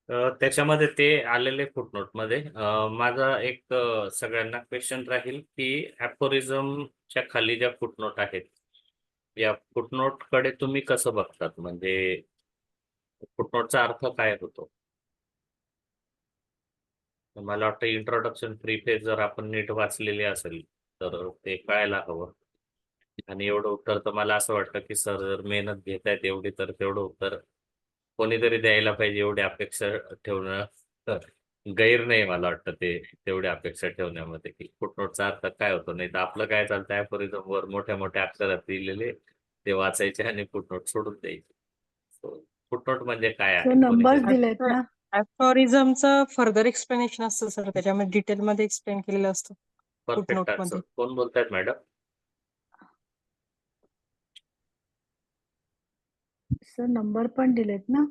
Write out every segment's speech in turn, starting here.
त्याच्यामध्ये ते आलेले फुटनोटमध्ये माझा एक सगळ्यांना क्वेश्चन राहील की ॲफोरिझमच्या खाली ज्या फुटनोट आहेत, या फुटनोटकडे तुम्ही कसं बघतात? म्हणजे फुटनोटचा अर्थ काय होतो? मला वाटतं इंट्रोडक्शन प्रिफेस जर आपण नीट वाचलेली असेल, तर ते कळायला हवं. आणि एवढं उत्तर तर मला असं वाटतं की सर जर मेहनत घेतायत एवढी, तर तेवढं उत्तर कोणीतरी द्यायला पाहिजे एवढी अपेक्षा ठेवणं तर गैर नाही मला वाटतं ते तेवढी अपेक्षा ठेवण्यामध्ये की फुटनोटचा अर्थ काय होतो. नाही तर आपलं काय चालतं ॲफोरिझम वर मोठ्या मोठ्या अक्षरात लिहिलेले ते वाचायचे आणि फुटनोट सोडून द्यायचे. फुटनोट म्हणजे काय सर आहे कोणी नंबर्स जर दिलेत ना. ॲफोरिझमचं फर्दर एक्सप्लेनेशन असतं सर, त्याच्यामध्ये डिटेलमध्ये एक्सप्लेन केलेलं असतं परफेक्ट फुटनोट आन्सर मध्ये. कोण बोलतायत मॅडम? सर नंबर पण दिलेत ना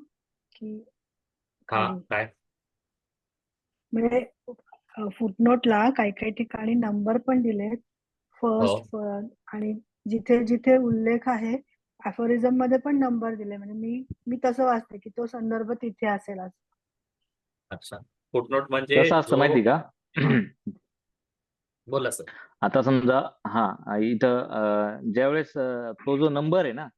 की हा खाली काय? म्हणजे फुटनोटला काही काही ठिकाणी नंबर पण दिलेत हो फर्स्ट आणि जिथे जिथे उल्लेख आहे अफोरिझम मध्ये पण नंबर दिले म्हणजे मी तसं वाचते की तो संदर्भ तिथे असेल असं. अच्छा. फुटनोट म्हणजे कसं असतं जो माहिती का? हा बोला सर. आता समजा इथं ज्यावेळेस तो जो नंबर आहे ना,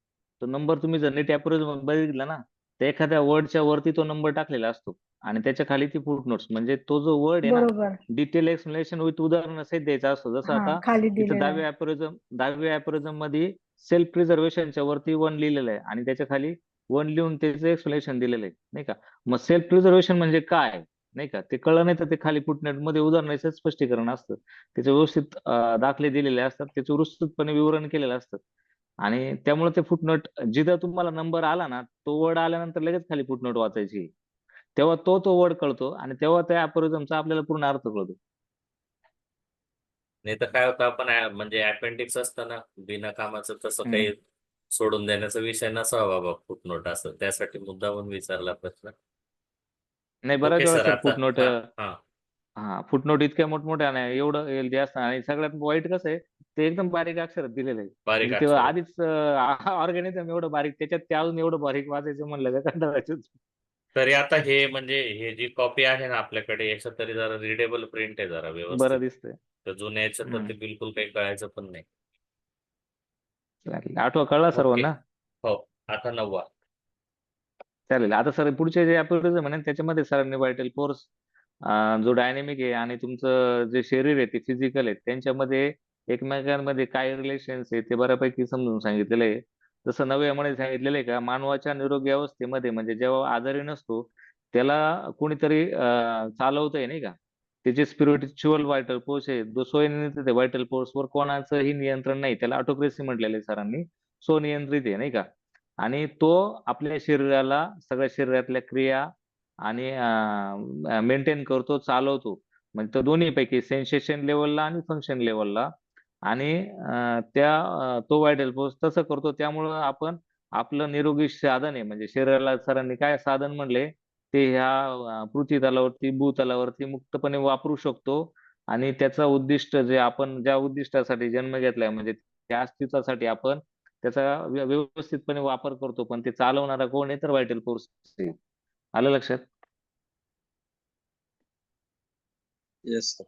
तो नंबर तुम्ही जर नीट ॲफोरिझम बघितला ना, तर एखाद्या वर्डच्या वरती तो नंबर टाकलेला असतो आणि त्याच्या खाली ती फुटनोट्स म्हणजे तो जो वर्ड आहे ना, बरोबर. डिटेल एक्सप्लेनेशन विथ उदाहरणासहित द्यायचा असतो. जसं हा आता खाली इथं दिलेला आहे. 10वी ॲफोरिझम मध्ये सेल्फ प्रिझर्वेशनच्या वरती 1 लिहिलेलं आहे आणि त्याच्या खाली 1 लिहून त्याचं एक्सप्लेनेशन दिलेलं आहे, नाही का? मग सेल्फ प्रिझर्वेशन म्हणजे काय, नाही का? ते कळलं नाही तर ते खाली फुटनोट मध्ये उदाहरणाचं स्पष्टीकरण असतं. त्याचे व्यवस्थित दाखले दिलेले असतात, त्याचं विस्तृतपणे विवरण केलेलं असतं आणि त्यामुळे ते फुटनोट जिथं तुम्हाला नंबर आला ना, तो वर्ड आल्यानंतर लगेच खाली फुटनोट वाचायची. तेव्हा तो वर्ड कळतो आणि तेव्हा त्या अल्गोरिदमचा आपल्याला पूर्ण अर्थ कळतो. नाही तर काय होतं आपण म्हणजे अपेंडिक्स असतं ना बिना कामाचं तसं हम्म. काही सोडून देण्याचा विषय नसावा बाबा फुटनोट असं त्यासाठी मुद्दामून विचारला प्रश्न. नाही, बऱ्याच ओके वेळा सर सर आता फुटनोट हा हा फुटनोट इतक्या मोठमोठ्या नाही, एवढं हेल्दी असतं आणि सगळ्यात वाईट कसं आहे, ते एकदम बारीक अक्षरात दिलेलं आहे. बारीक म्हणजे ते अक्षर. आधीच ऑर्गॅनिझम एवढं बारीक, त्याच्यात ते अजून एवढं बारीक वाचायचं म्हणलं का कंटाळायचं. तरी आता हे म्हणजे हे जी कॉपी आहे ना आपल्याकडे याच्यात तरी जरा रिडेबल प्रिंट आहे जरा व्यवस्थित. बरं दिसतंय. तर जुन्या याच्यात तर ते बिलकुल काही कळायचं पण नाही. चालेल. आठवा कळला ओके. सर्वांना? हो. आता 9वा. चालेल. आता सर पुढचे जे अल्गोरिदम आहे ना, त्याच्यामध्ये सरांनी व्हायटल फोर्स जो डायनेमिक आहे आणि तुमचं जे शरीर आहे ते फिजिकल आहे, त्यांच्यामध्ये एकमेकांमध्ये काय रिलेशन्स आहे ते बऱ्यापैकी समजून सांगितलेलं आहे. जसं 9व्या सांगितलेलं आहे का, मानवाच्या निरोगी अवस्थेमध्ये म्हणजे जेव्हा आजारी नसतो त्याला कोणीतरी चालवतंय, नाही का? त्याचे स्पिरिच्युअल व्हायटल फोर्स आहे, जो स्वयंनियंत्रित आहे. व्हायटल फोर्सवर कोणाचंही नियंत्रण नाही, त्याला ऑटोक्रेसी म्हटलेलं आहे सरांनी. स्वनियंत्रित आहे, नाही का? आणि तो आपल्या शरीराला सगळ्या शरीरातल्या क्रिया आणि मेंटेन करतो, चालवतो. म्हणजे तो दोन्ही पैकी सेन्सेशन लेवलला आणि फंक्शन लेवलला आणि तो व्हायटल फोर्स तसं करतो. त्यामुळं आपण आपलं निरोगी साधन आहे म्हणजे शरीराला सरांनी काय साधन म्हणले, ते ह्या पृथ्वी तलावरती, भूतलावरती मुक्तपणे वापरू शकतो आणि त्याचं उद्दिष्ट जे आपण ज्या उद्दिष्टासाठी जन्म घेतलाय म्हणजे त्या अस्तित्वासाठी आपण त्याचा व्यवस्थितपणे वापर करतो, पण ते चालवणारा कोण आहे तर व्हायटल फोर्स आहे. आलं लक्षात? Yes sir.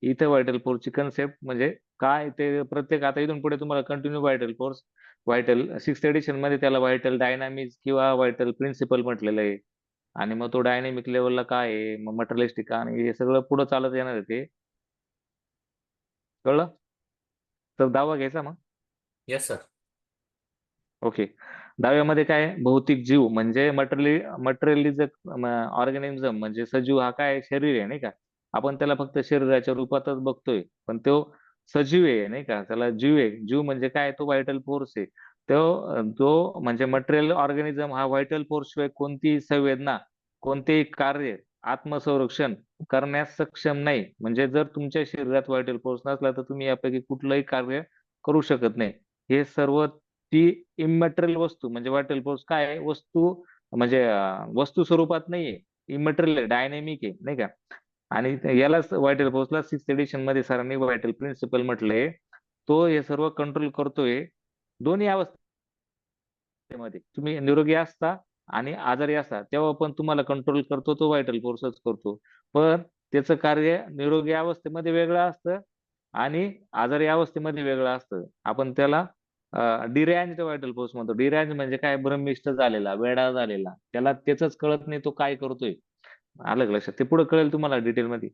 इथे व्हायटल फोर्सची कन्सेप्ट म्हणजे काय ते प्रत्येक आता इथून पुढे तुम्हाला continue vital force vital 6th edition मध्ये त्याला व्हायटल डायनामिक्स किंवा व्हायटल प्रिन्सिपल म्हटलेलं आहे आणि मग तो डायनेमिक लेवलला काय आहे, मग मटेरियलिस्टिक आणि हे सगळं पुढे चालत येणार आहे ते. कळलं? तर दावा घ्यायचा मग. Yes sir. ओके. 10व्यामध्ये काय आहे? भौतिक जीव म्हणजे मटेरियलिझम ऑर्गॅनिझम म्हणजे सजीव हा काय शरीर आहे, नाही का? आपण त्याला फक्त शरीराच्या रूपातच बघतोय, पण तो सजीव आहे, नाही का? त्याला जीव आहे. जीव म्हणजे काय? तो व्हायटल फोर्स आहे. तो म्हणजे मटेरियल ऑर्गॅनिझम हा व्हायटल फोर्स शिवाय कोणतीही संवेदना, कोणतेही कार्य, आत्मसंरक्षण करण्यास सक्षम नाही. म्हणजे जर तुमच्या शरीरात व्हायटल फोर्स नसला तर तुम्ही यापैकी कुठलंही कार्य करू शकत नाही. हे सर्व ती इमॅटेरियल वस्तू म्हणजे व्हायटल फोर्स काय आहे? वस्तू म्हणजे वस्तू स्वरूपात नाहीये. इमॅटेरियल आहे, डायनेमिक आहे, नाही का? आणि यालाच व्हायटल फोर्सला 6th एडिशन मध्ये सरांनी व्हायटल प्रिन्सिपल म्हटलंय. तो हे सर्व कंट्रोल करतोय दोन्ही अवस्थेमध्ये. तुम्ही निरोगी असता आणि आजारी असता तेव्हा पण तुम्हाला कंट्रोल करतो तो व्हायटल फोर्सच करतो. पण त्याचं कार्य निरोगी अवस्थेमध्ये वेगळं असतं आणि आजारी अवस्थेमध्ये वेगळं असतं. आपण त्याला डिरँज्ड व्हायटल फोर्स म्हणतो. डिरँज म्हणजे काय, भ्रमिष्ट झालेला, वेडा झालेला, त्याला त्याच कळत नाही तो काय करतोय. आलं का लक्षात? ते पुढे कळेल तुम्हाला डिटेल मध्ये.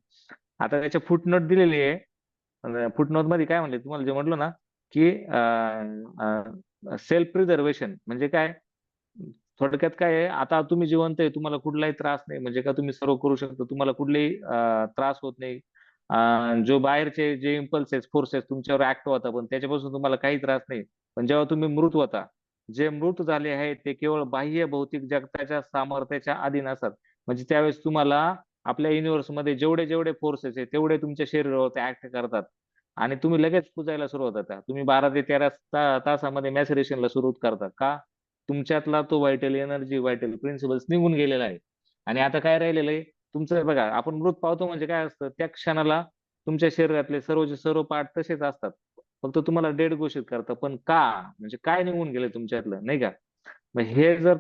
आता त्याच्या फुटनोट दिलेली आहे. फुटनोट मध्ये काय म्हणले तुम्हाला, जे म्हटलं ना की सेल्फ प्रिझर्वेशन म्हणजे काय, थोडक्यात काय आहे, आता तुम्ही जिवंत आहे, तुम्हाला कुठलाही त्रास नाही, म्हणजे का तुम्ही सर्व करू शकता, तुम्हाला कुठलाही त्रास होत नाही. जो बाहेरचे जे इम्पल्सेस फोर्सेस तुमच्यावर ऍक्ट होता पण त्याच्यापासून तुम्हाला काही त्रास नाही. पण जेव्हा तुम्ही मृत होता, जे मृत झाले आहेत ते केवळ बाह्य भौतिक जगताच्या सामर्थ्याच्या अधीन असतात. म्हणजे त्यावेळेस तुम्हाला आपल्या युनिव्हर्स मध्ये जेवढे जेवढे फोर्सेस आहेत तेवढे तुमच्या शरीरावर ऍक्ट करतात आणि तुम्ही लगेच कुजायला सुरुवात होता. तुम्ही 12 ते 13 तासामध्ये मॅसेरेशनला सुरुवात करता. का? तुमच्यातला तो व्हायटल एनर्जी, व्हायटल प्रिन्सिपल्स निघून गेलेला आहे. आणि आता काय राहिलेलं आहे तुमचं, बघा आपण मृत पावतो म्हणजे काय असतं, त्या क्षणाला तुमच्या शरीरातले सर्वचे सर्व पार्ट तसेच असतात, फक्त तुम्हाला डेड घोषित करतं. पण का, म्हणजे काय निघून गेले तुमच्यातलं, नाही का? मग हे जर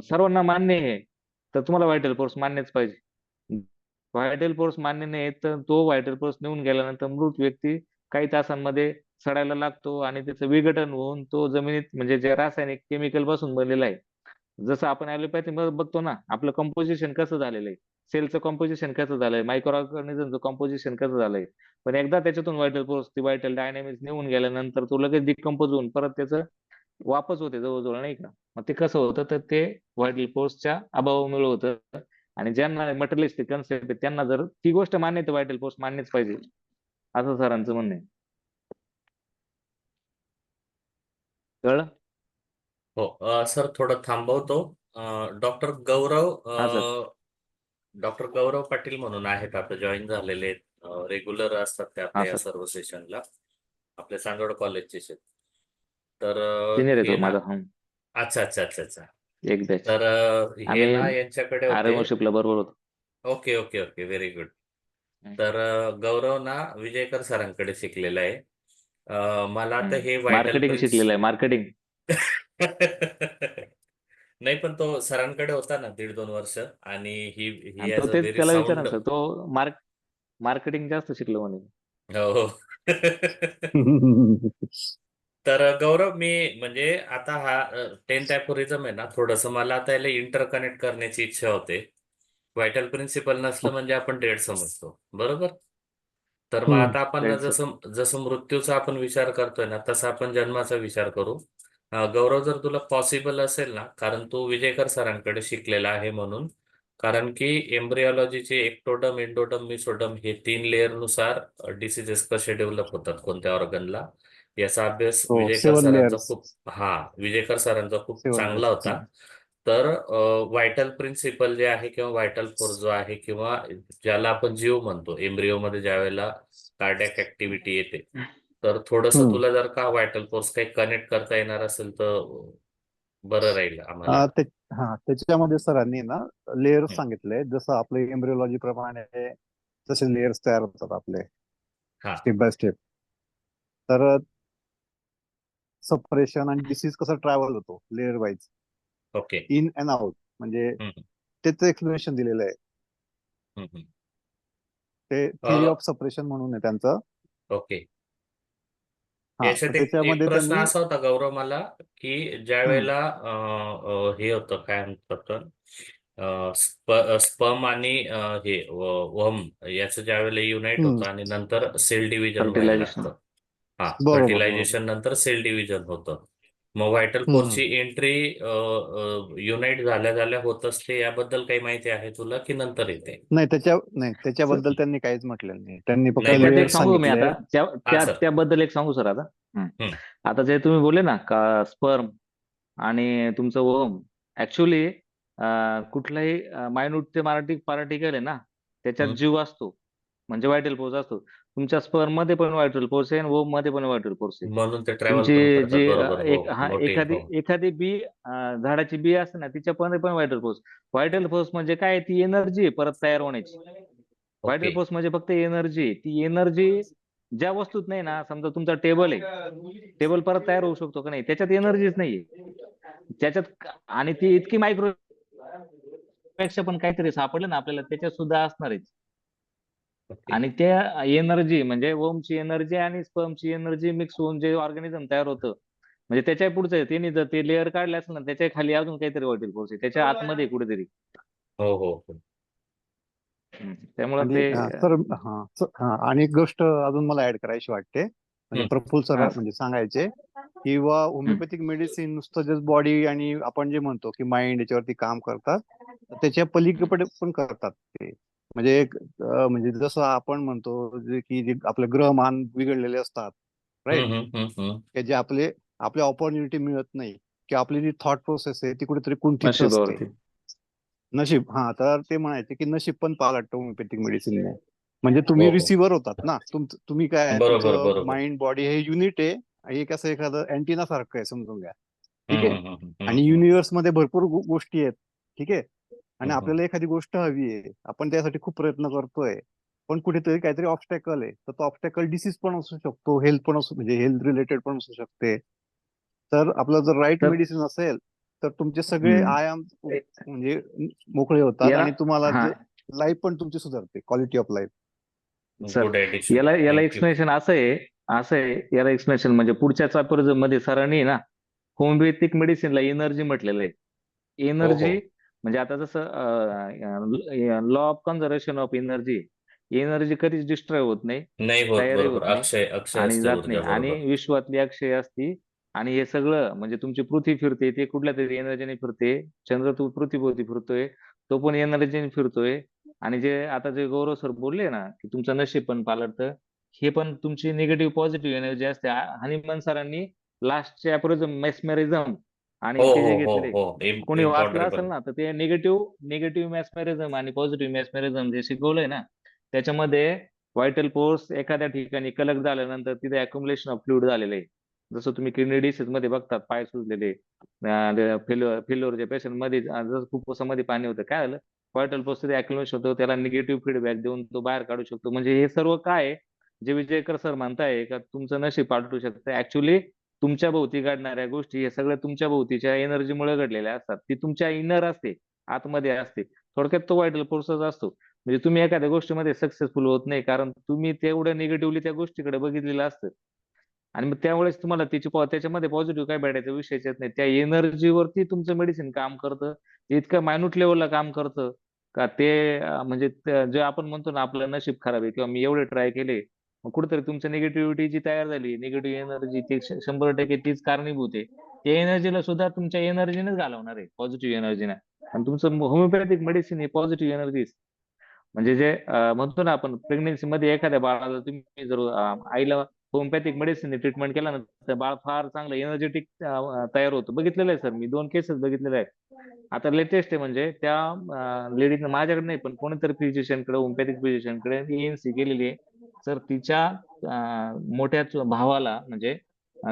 सर्वांना मान्य आहे तर तुम्हाला व्हायटल फोर्स मान्यच पाहिजे. व्हायटल फोर्स मान्य नाही तर तो व्हायटल फोर्स निघून गेल्यानंतर मृत व्यक्ती काही तासांमध्ये सडायला लागतो आणि त्याचं विघटन होऊन तो जमिनीत, म्हणजे जे रासायनिक केमिकल पासून बनलेला आहे, जसं आपण ऍलोपॅथी मध्ये बघतो ना, आपलं कंपोजिशन कसं झालेलं आहे, सेलचं कंपोजिशन कसं झालंय, मायक्रो ऑर्गॅनिझमचं कंपोजिशन कसं झालंय. पण एकदा त्याच्यातून व्हायटल फोर्स, ती व्हायटल डायनॅमिक्स निघून गेल्यानंतर तो लगेच डिकम्पोज होऊन परत त्याचं वापस होते जवळजवळ, नाही का? मग ते कसं होतं, तर ते व्हायटल फोर्सच्या अभावामुळे होतं. आणि ज्यांना मटेरियलिस्टिक कन्सेप्ट आहे त्यांना जर ती गोष्ट मान्य आहे तर व्हायटल फोर्स मान्यच पाहिजे, असं सरांचं म्हणणं आहे. कळलं? हो सर, थोडं थांबवतो. डॉक्टर गौरव हा सर. डॉक्टर गौरव पाटील म्हणून आहेत, आता जॉईन झालेले, रेग्युलर असतात ते हा आपल्या या सर. सर्व सेशनला, आपल्या चांदवड कॉलेजचे आहेत. तर सिनियर हे येतो ना, माझा. अच्छा अच्छा अच्छा अच्छा. एक बॅच. तर हे आम्ही ना यांच्याकडे होते. आरएमओशिपला बरोबर होतो. Okay okay okay, very good. तर गौरव ना विजयकर सरांकडे शिकलेला आहे. मला आता हे व्हायटल मार्केटिंग शिकलेलं आहे, मार्केटिंग. नाही, पण तो सरांकडे होता ना 1.5-2 वर्ष, आणि ही ही आणि तो ॲज अ तेच व्हेरी त्याला विचारा साऊंड. ना सर, तो मार्केटिंग जास्त शिकलो म्हणे. हो. तर गौरव, मी म्हणजे आता हा 10th ॲफोरिझम आहे ना, थोडंसं मला आता याला इंटरकनेक्ट करण्याची इच्छा होते. व्हायटल प्रिन्सिपल नसलं म्हणजे आपण डेड समजतो, बरोबर? तर मग आता आपण तेच. जसं जसं मृत्यूचा आपण विचार करतोय ना, तसा आपण जन्माचा विचार करू. गौरव, जर तुला पॉसिबल असेल ना, कारण तू विजयकर सरांकडे शिकलेला आहे म्हणून, कारण की एम्ब्रिओलॉजीचे एक्टोडम, एंडोडम, मिसोडम हे 3 लेअरनुसार डिसीजेस कसे डेव्हलप होतात कोणत्या ऑर्गनला, याचा अभ्यास हो, विजयकर 7 सरांचा layers. विजयकर सरांचा खूप 7 चांगला layers. होता. तर व्हायटल प्रिन्सिपल जे आहे किंवा व्हायटल फोर्स जो आहे, किंवा ज्याला आपण जीव म्हणतो, एम्ब्रिओमध्ये ज्या वेळेला कार्डियक ऍक्टिव्हिटी येते, तर थोडंसं तुला जर का व्हायटल फोर्स काही कनेक्ट करता येणार असेल तर बरं राहील आम्हाला. त्याच्यामध्ये सरांनी ना लेअर्स हं. सांगितले, जसं आपले एम्ब्रिओलॉजी प्रमाणे जसे लेअर्स तयार होतात आपले हा, स्टेप बाय स्टेप. तर सपरेशन आणि डिसीज कसं ट्रॅव्हल होतो layer wise, okay. In and out, म्हणजे हं, त्याचं एक्सप्लेनेशन दिलेलं आहे. हं, हं. ते थिअरी ऑफ सपरेशन म्हणून आहे त्यांचं. ओके. तर याच्यात एक त्याच्यामध्ये प्रश्न त्यांनी असा होता गौरव मला, की ज्या वेळेला हे होतं, काय म्हणतात, स्पर्म आणि हे वम याचं ज्या वेळेला युनाइट होतं आणि नंतर सेल डिव्हिजन व्हायला फर्टिलायझेशन. लागतं. हा, बरोबर फर्टिलायझेशन नंतर सेल डिव्हिजन होतं. मग व्हायटल फोर्सची एंट्री युनाइट झाल्या झाल्या होत असते, याबद्दल काही माहिती आहे तुला, की नंतर येते? नाही, त्याच्याबद्दल त्यांनी काहीच म्हटलेलं नाही. त्यांनी फक्त नाही, पण त्याच्यात ते एक लेअर्स सांगू मी सांगितले. आता, हा सर. त्याबद्दल एक सांगू सर आता. हं. आता जे तुम्ही बोलले ना का स्पर्म आणि तुमचं ओम, ऍक्च्युली कुठलाही मायन्यूट ते पार्टिकल आहे ना, त्याच्यात हं. जीव असतो, म्हणजे व्हायटल फोर्स असतो. तुमच्या स्पर्म मध्ये पण व्हायटल फोर्स आहे आणि ओम मध्ये पण व्हायटल फोर्स आहे. म्हणून ते ट्रॅव्हल पण तुमची करतात, जी बरोबर. हो, मोठी. एखादी हो. एखादी बी, झाडाची बी असते ना, तिच्या पण व्हायटल फोर्स. व्हायटल फोर्स म्हणजे काय, ती एनर्जी परत तयार होण्याची. Vital okay. फोर्स म्हणजे फक्त एनर्जी. ती एनर्जी ज्या वस्तूत नाही ना, समजा तुमचा टेबल आहे, टेबल परत तयार होऊ शकतो का नाही, त्याच्यात एनर्जीच नाहीये. आणि ती इतकी मायक्रो पेक्षा पण काहीतरी सापडलं ना आपल्याला, त्याच्यात सुद्धा असणारच. ओके. आणि त्या एनर्जी म्हणजे ओमची एनर्जी आणि स्पर्मची एनर्जी मिक्स होऊन जे ऑर्गॅनिझम तयार होतं, म्हणजे त्याच्या पुढचं आहे. त्यांनी जर ते लेअर काढले असेल ना, त्याच्या खाली अजून काहीतरी वाटेल फोर्स आहे त्याच्या आतमध्ये कुठेतरी. हो हो हो. त्यामुळे आणि ते सर आणि एक गोष्ट अजून मला ऍड करायची वाटते, म्हणजे हम्म. प्रफुल्ल सर हा. म्हणजे सांगायचे किंवा होमिओपॅथिक मेडिसिन नुसतं जस्ट बॉडी आणि आपण जे म्हणतो की माइंड याच्यावरती काम करतात, तर त्याच्या पलीकडे पण करतात ते. म्हणजे म्हणजे जसं आपण म्हणतो जे आपले ग्रहमान बिघडलेले असतात, राईट, हम्म. जे आपल्या ऑपॉर्च्युनिटी मिळत नाही, किंवा आपली जी थॉट प्रोसेस आहे ती कुठेतरी कुंठित असते. नशिबावरती. नशीब, तर ते म्हणायचे की नशीब पण पालटतं होमिओपॅथिक मेडिसिनने. म्हणजे तुम्ही हो हो. रिसिव्हर होतात ना, तुम्ही काय आहे, बरोबर तुमचं बरोबर. माइंड बॉडी हे युनिट आहे, एक असं एखादं अँटिना सारखं आहे समजून घ्या, ठीक आहे. आणि हम्म. युनिव्हर्स मध्ये भरपूर गोष्टी आहेत, ठीक आहे. आणि हम्म. आपल्याला एखादी गोष्ट हवी आहे, आपण त्यासाठी खूप प्रयत्न करतोय, पण कुठेतरी काहीतरी ऑब्स्टॅकल आहे, तर तो ऑब्स्टॅकल डिसीज पण असू शकतो, हेल्थ पण असू, म्हणजे हेल्थ रिलेटेड पण असू शकते. तर आपलं जर राईट तर मेडिसिन असेल तर तुमचे सगळे हम्म. आयाम म्हणजे मोकळे होतात, याला आणि तुम्हाला हा लाईफ पण तुमची सुधारते, quality of life. Sir, good addition. याला थँक्यू. एक्सप्लेनेशन असं आहे याला एक्सप्लेनेशन म्हणजे पुढच्या चॅप्टर मध्ये सरांनी ना होमिओपॅथिक मेडिसिनला एनर्जी म्हटलेलं आहे. हो एनर्जी हो. म्हणजे आता जसं law of conservation of energy कधीच डिस्ट्रॉय होत नाही, नाही होत, तयारही बरोबर. होत नाही अक्षय आणि असते जात नाही. ऊर्जा, आणि बरोबर. विश्वातली अक्षय असती. आणि हे सगळं म्हणजे तुमची पृथ्वी फिरते ते कुठल्या तरी एनर्जीने फिरते. चंद्र तू पृथ्वीभोवती फिरतोय, तो पण एनर्जीने फिरतोय. आणि जे गौरव सर बोलले ना की तुमचं नशीब पण पालटतं, हे पण तुमची निगेटिव्ह पॉझिटिव्ह एनर्जी असते. हनीमन सरांनी लास्टचे अपोरिझम मेस्मेरिझम आणि हो ते हो जे हो घेतले, हो. कोणी वाचलं असेल इम्पॉन्डेबल. ना तर ते निगेटिव्ह मॅस्मेरिझम आणि पॉझिटिव्ह मॅस्मेरिझम जे शिकवलंय ना, त्याच्यामध्ये व्हायटल फोर्स एखाद्या ठिकाणी कलेक्ट झाल्यानंतर तिथे अक्युमुलेशन ऑफ फ्लुइड झालेलं आहे. जसं तुम्ही किडनी डिसीज मध्ये बघतात, पाय सुजलेले फेल्युअरच्या पेशंट मध्ये जसं फुफ्फुसामध्ये पाणी होतं, काय झालं, व्हायटल फोर्स तिथे अक्युमुलेशन होतो, त्याला निगेटिव्ह फीडबॅक देऊन तो बाहेर काढू शकतो. म्हणजे हे सर्व काय आहे, जे विजयकर सर म्हणताय का तुमचं नशीब पालटू शकतं, ऍक्च्युली तुमच्या भोवती घडणाऱ्या गोष्टी हे सगळ्या तुमच्या भोवतीच्या एनर्जीमुळे घडलेल्या असतात. ती तुमच्या इनर असते, आतमध्ये असते. थोडक्यात तो व्हायटल फोर्सच असतो. म्हणजे तुम्ही एखाद्या गोष्टीमध्ये सक्सेसफुल होत नाही कारण तुम्ही तेवढं निगेटिव्हली त्या गोष्टीकडे बघितलेलं असतं. आणि मग त्यावेळेस तुम्हाला त्याच्यामध्ये पॉझिटिव्ह काय भेटायचा विषयच येत नाही. त्या एनर्जीवरती तुमचं मेडिसिन काम करतं. ते इतकं मायन्यूट लेवलला काम करतं का ते म्हणजे जे आपण म्हणतो ना आपलं नशीब खराब आहे किंवा मी एवढे ट्राय केले, मग कुठेतरी तुमच्या निगेटिव्हिटी जी तयार झाली, निगेटिव्ह एनर्जी ती 100% तीच कारणीभूत आहे. त्या एनर्जीला सुद्धा तुमच्या एनर्जीनेच घालवणार आहे, पॉझिटिव्ह एनर्जीने. आणि तुमचं होमिओपॅथिक मेडिसिन ही पॉझिटिव्ह एनर्जी. म्हणजे जे म्हणतो ना आपण प्रेग्नेन्सी मध्ये एखाद्या बाळाला तुम्ही जर आईला होमिओपॅथिक मेडिसिन ट्रीटमेंट केला ना, तर बाळ फार चांगलं एनर्जेटिक तयार होतं. बघितलेलं आहे सर, मी 2 केसेस बघितलेले आहेत. आता लेटेस्ट आहे म्हणजे त्या लेडीजनं माझ्याकडे नाही पण कोणीतरी फिजिशियनकडे, होमिओपॅथिक फिजिशियनकडे एएनसी केलेली आहे. सर तिच्या मोठ्या भावाला म्हणजे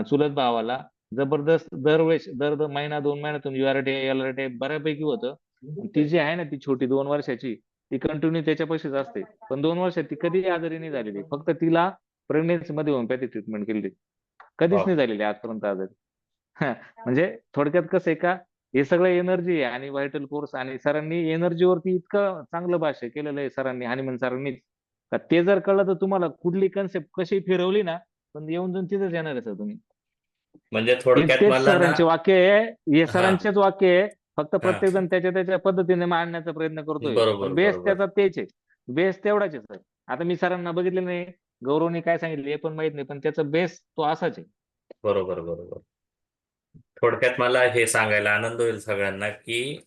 चुलत भावाला जबरदस्त दरवेळेस दर महिना 2 महिन्यातून URT बऱ्यापैकी होतं. ती जी आहे ना ती छोटी 2 वर्षाची, ती कंटिन्यू त्याच्यापाशीच असते. पण 2 वर्षात ती कधीही आजारी नाही झालेली. फक्त तिला प्रेग्नेन्सी मध्ये होमिओपॅथिक ट्रीटमेंट केली, कधीच नाही झालेली आजपर्यंत आजारी. म्हणजे थोडक्यात कसं आहे का, हे सगळं एनर्जी आहे आणि व्हायटल फोर्स. आणि सरांनी एनर्जीवरती इतकं चांगलं भाष्य केलेलं आहे सरांनी, हनीमन सरांनी, का ते जर कळलं तर तुम्हाला कुठली कन्सेप्ट कशी फिरवली ना, पण येऊन जाऊन तिथेच येणार आहे सर तुम्ही. म्हणजे थोडक्यात तेच मला ना. सरांचे वाक्य आहे, हे हा सरांचेच वाक्य आहे. फक्त हा. प्रत्येक जण त्याच्या पद्धतीने मांडण्याचा प्रयत्न करतोय, बरोबर पण बेस बरोबर. त्याचा तेच आहे. बेस तेवढाच आहे सर. आता मी सरांना बघितलं नाही, गौरवने काय सांगितलं हे पण माहित नाही, पण त्याचा बेस तो असाच आहे. बरोबर बरोबर. थोडक्यात मला हे सांगायला आनंद होईल सगळ्यांना की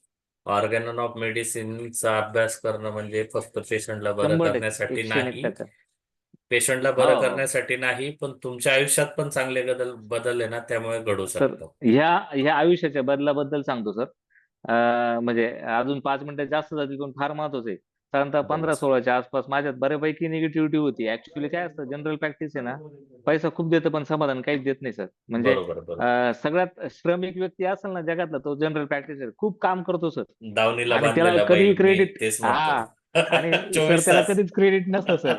ऑर्गॅनॉन ऑफ मेडिसिनचा अभ्यास करणं म्हणजे फक्त पेशंटला बरं 100% करण्यासाठी 101%. नाही, पेशंटला हो बरं हो करण्यासाठी नाही, पण तुमच्या आयुष्यात पण चांगले बदल आहे ना त्यामुळे घडू सर, शकतात. ह्या आयुष्याच्या बदलाबद्दल सांगतो सर. म्हणजे अजून 5 मिनिटं जास्त जातील पण फार महत्वाचं आहे. साधारणतः बोला. 15-16च्या आसपास माझ्यात बऱ्यापैकी निगेटिव्हिटी होती. ऍक्च्युली काय असतं, जनरल प्रॅक्टिस आहे ना, पैसा खूप देतं पण समाधान काहीच देत नाही सर. म्हणजे बरोबर बरोबर. सगळ्यात श्रमिक व्यक्ती असेल ना जगातला तो जनरल प्रॅक्टिसर, खूप काम करतो सर. दावणीला आणि त्याला बांधलेला कधीही बैल, मी क्रेडिट, तेच म्हणतो. हा, आणि सर 24 त्याला तास. कधीच क्रेडिट नसतं सर.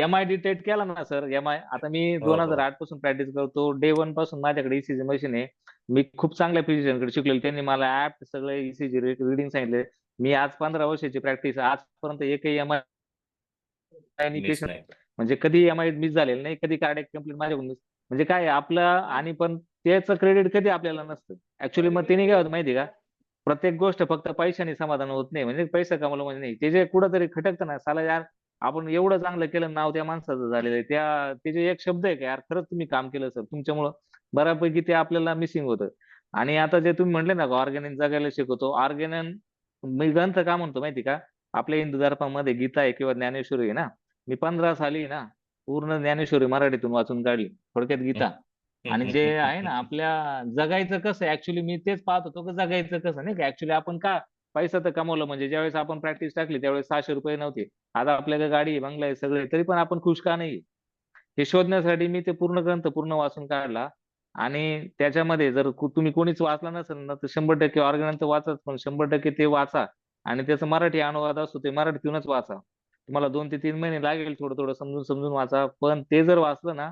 MI डिटेक्ट केला ना सर, MI आता मी हो हो 2008 पासून प्रॅक्टिस करतो. डे 1 पासून माझ्याकडे ECG मशीन आहे. मी खूप चांगल्या फिजिशियनकडे शिकलेलो, त्यांनी मला ऍप सगळे ECG रिडिंग सांगितले. मी आज 15 वर्षाची प्रॅक्टिस, आजपर्यंत एकही MRI मिस पेशंट नाही. म्हणजे कधी MRI मिस झालेलं नाही, कधी कार्डियक कंप्लेंट माझ्याकडून miss. म्हणजे काय आहे, आपलं आणि पण त्याचं क्रेडिट कधी आपल्याला नसतं ऍक्च्युली. मग त्याने काय होतं माहिती का, प्रत्येक गोष्ट फक्त पैशाने समाधान होत नाही, म्हणजे पैसा कमवलं म्हणजे नाही, ते जे कुठंतरी खटकतं ना, साला यार आपण एवढं चांगलं केलं, नाव त्या माणसाचं झालेलं आहे, त्याचे एक शब्द आहे का यार खरंच तुम्ही काम केलं सर, तुमच्यामुळं बऱ्यापैकी ते आपल्याला मिसिंग होतं. आणि आता जे तुम्ही म्हटले ना ऑर्गेनिक जगायला शिकवतो, ऑर्गेनिक मी ग्रंथ का म्हणतो माहिती का, आपल्या हिंदू धर्मामध्ये गीता आहे किंवा ज्ञानेश्वरी आहे ना, मी 15 साली ना पूर्ण ज्ञानेश्वरी मराठीतून वाचून काढली, थोडक्यात गीता. आणि जे आहे ना आपल्या जगायचं कसं ऍक्च्युली, मी तेच पाहत होतो की जगायचं कसं नाही का. ऍक्च्युली आपण का पैसा तर कमवलं, म्हणजे ज्यावेळेस आपण प्रॅक्टिस टाकली त्यावेळेस 600 रुपये नव्हते, आता आपल्याकडे गाडी आहे, बंगला आहे, सगळे, तरी पण आपण खुश का नाही, हे शोधण्यासाठी मी ते पूर्ण ग्रंथ पूर्ण वाचून काढला. आणि त्याच्यामध्ये जर तुम्ही कोणीच वाचला नसेल ना, तर 100% ऑर्गनंत वाचत, पण 100% ते वाचा. आणि त्याचा मराठी अनुवाद असतो, ते मराठीतूनच वाचा. तुम्हाला 2 ते 3 महिने लागेल, थोडं थोडं समजून समजून वाचा, पण ते जर वाचलं ना,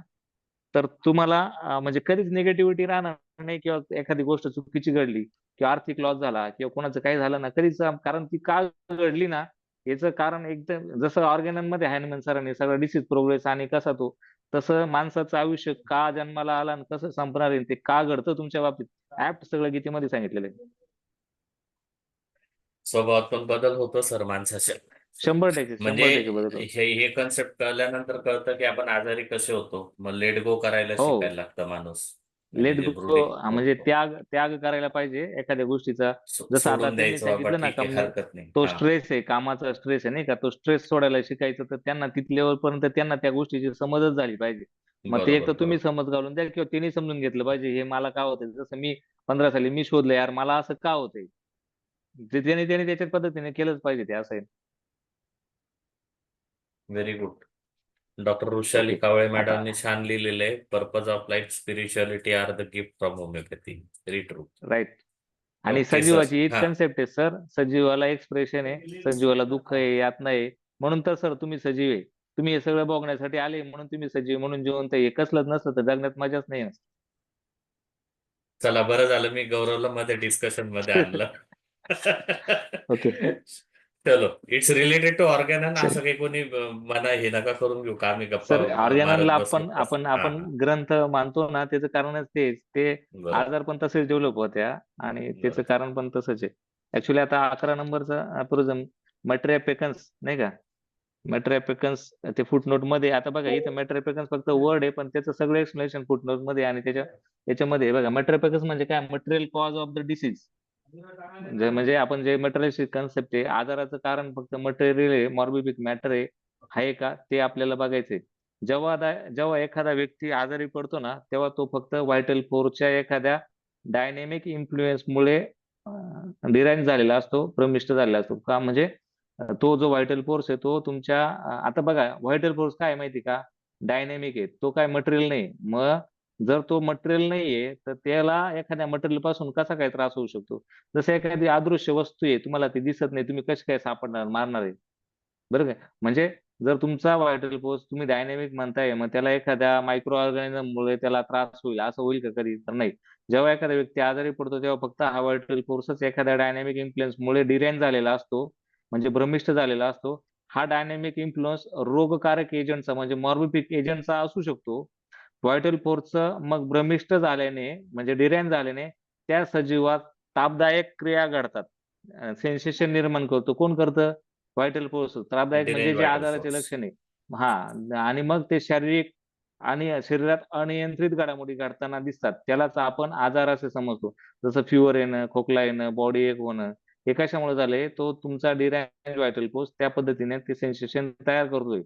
तर तुम्हाला म्हणजे कधीच निगेटिव्हिटी राहणार नाही, किंवा एखादी गोष्ट चुकीची घडली किंवा आर्थिक लॉस झाला किंवा कोणाचं काही झालं ना, कधीच कारण ती का घडली ना, याचं कारण एकदम जसं ऑर्गॅनमध्ये हॅनमॅन सरांनी सगळं डिसीज प्रोग्रेस आणि कसा तो, तसं माणसाचं आयुष्य का जन्माला आला आणि कसं संपणार आहे, ते का घडतं तुमच्या बाबतीत, ऍप सगळं गीतेमध्ये सांगितलेलं आहे. स्वभावात पण बदल होतो सर माणसाच्या. 100% म्हणजे 100% बदल. हे कन्सेप्ट कळल्यानंतर कळतं की आपण आजारी कसे होतो, मग लेट गो करायला हो, शिकायला लागतं माणूस. म्हणजे लेट जे गो, ब्रुडिंग म्हणजे त्याग त्याग करायला पाहिजे एखाद्या गोष्टीचा. जसं आता सोडून त्यांनी द्यायचं, बाबा सांगितलं ना ठीक का, आहे हरकत नाही, तो हा स्ट्रेस आहे, कामाचा स्ट्रेस आहे नाही का, तो स्ट्रेस सोडायला शिकायचं, तर त्यांना तिथल्या लेवल पर्यंत त्यांना त्या गोष्टीची समजच झाली पाहिजे. मग ते एक बरोबर तर तुम्ही बरोबर. समज घालून द्या, किंवा त्यांनी समजून घेतलं पाहिजे हे मला का होतंय. जसं मी 15 साली मी शोधलं यार मला असं का होतंय, ते त्याने त्याने त्याच्या पद्धतीने केलंच पाहिजे, ते असं आहे. Very good. Doctor Vrushali okay. Kawale आता मॅडमने छान लिहिलेलं आहे, purpose of life spirituality are the gift from homeopathy. Very true. Right. आणि ओके सर. सजीवाची हीच हा कन्सेप्ट आहे सर, सजीवाला एक्सप्रेशन आहे, सजीवाला दुःख आहे, यातना आहे, म्हणून तर सर तुम्ही सजीव आहे. तुम्ही हे सगळं बघण्यासाठी आले म्हणून तुम्ही सजीव, म्हणून जिवंत आहे. हे कसलंच नसतं तर जगण्यात मजाच नाही. चला, बरं झालं मी गौरवला मध्ये डिस्कशन मध्ये आणलं. ओके. चलो, इट्स रिलेटेड टू ऑर्गॅनन. सर असं काही कोणी मना हे नका करून घेऊ का आम्ही गप्पा सर ऑर्गॅननला मारत बसलो आपण तसं. आपण हा आपण हा ग्रंथ मानतो ना, त्याचं कारणच तेच, ते बरोबर आजार पण तसेच डेव्हलप होत्या, आणि त्याचं बरोबर. कारण पण तसंच आहे. ऍक्च्युली आता 11 नंबरचा अपोरिझम मॅट्रियापेकन्स नाही का, मॅट्रियापेकन्स ते फुटनोट मध्ये, आता बघा इथं मॅट्रियापेकन्स फक्त वर्ड आहे, पण त्याचं सगळं एक्सप्लेनेशन फुटनोट मध्ये आणि याच्यामध्ये आहे बघा. मॅट्रियापेकन्स म्हणजे काय, material cause of the disease. म्हणजे आपण जे मटेरियल कन्सेप्ट आहे, आजाराचं कारण फक्त मटेरियल आहे, मॉर्बिडिक मॅटर आहे का, ते आपल्याला बघायचंय. जेव्हा एखादा व्यक्ती आजारी पडतो ना, तेव्हा तो फक्त व्हायटल फोर्सच्या एखाद्या डायनेमिक इन्फ्लुएन्समुळे डिराईन झालेला असतो, भ्रमिष्ट झालेला असतो का, म्हणजे तो जो व्हायटल फोर्स आहे तो तुमच्या आता बघा व्हायटल फोर्स काय आहे माहिती का, डायनेमिक आहे, तो काय मटेरियल नाही. मग जर तो मटेरियल नाहीये, तर त्याला एखाद्या मटेरियल पासून कसा काय त्रास होऊ शकतो. जसं एखादी अदृश्य वस्तू आहे, तुम्हाला ती दिसत नाही, तुम्ही कशी काय सापडणार, मारणार आहे, बरं का. म्हणजे जर तुमचा व्हायटल फोर्स तुम्ही डायनॅमिक म्हणताय, मग त्याला एखाद्या मायक्रो ऑर्गॅनिझम मुळे त्याला त्रास होईल असं होईल का कधी, तर नाही. जेव्हा एखादा व्यक्ती आजारी पडतो तेव्हा फक्त हा व्हायटल फोर्सच एखाद्या डायनॅमिक इन्फ्लुएन्स मुळे डिराईन झालेला असतो, म्हणजे भ्रमिष्ट झालेला असतो. हा डायनॅमिक इन्फ्लुएन्स रोगकारक एजंटचा म्हणजे मॉर्बिडिक एजंटचा असू शकतो. व्हायटल फोर्सचं मग भ्रमिष्ट झाल्याने म्हणजे डिराईन झाल्याने त्या सजीवात तापदायक क्रिया घडतात, सेन्सेशन निर्माण करतो. कोण करतं, व्हायटल फोर्स. त्रासदायक म्हणजे डिरेंज जे व्हायटल आजाराचे फोर्स. लक्षण आहे. हा, आणि मग ते शारीरिक आणि शरीरात अनियंत्रित घडामोडी घडताना दिसतात, त्यालाच आपण आजार असे समजतो. जसं फिवर येणं, खोकला येणं, बॉडी एक होणं, हे कशामुळे झालंय, तो तुमचा डिराईन व्हायटल फोर्स त्या पद्धतीने ते सेन्सेशन तयार करतोय.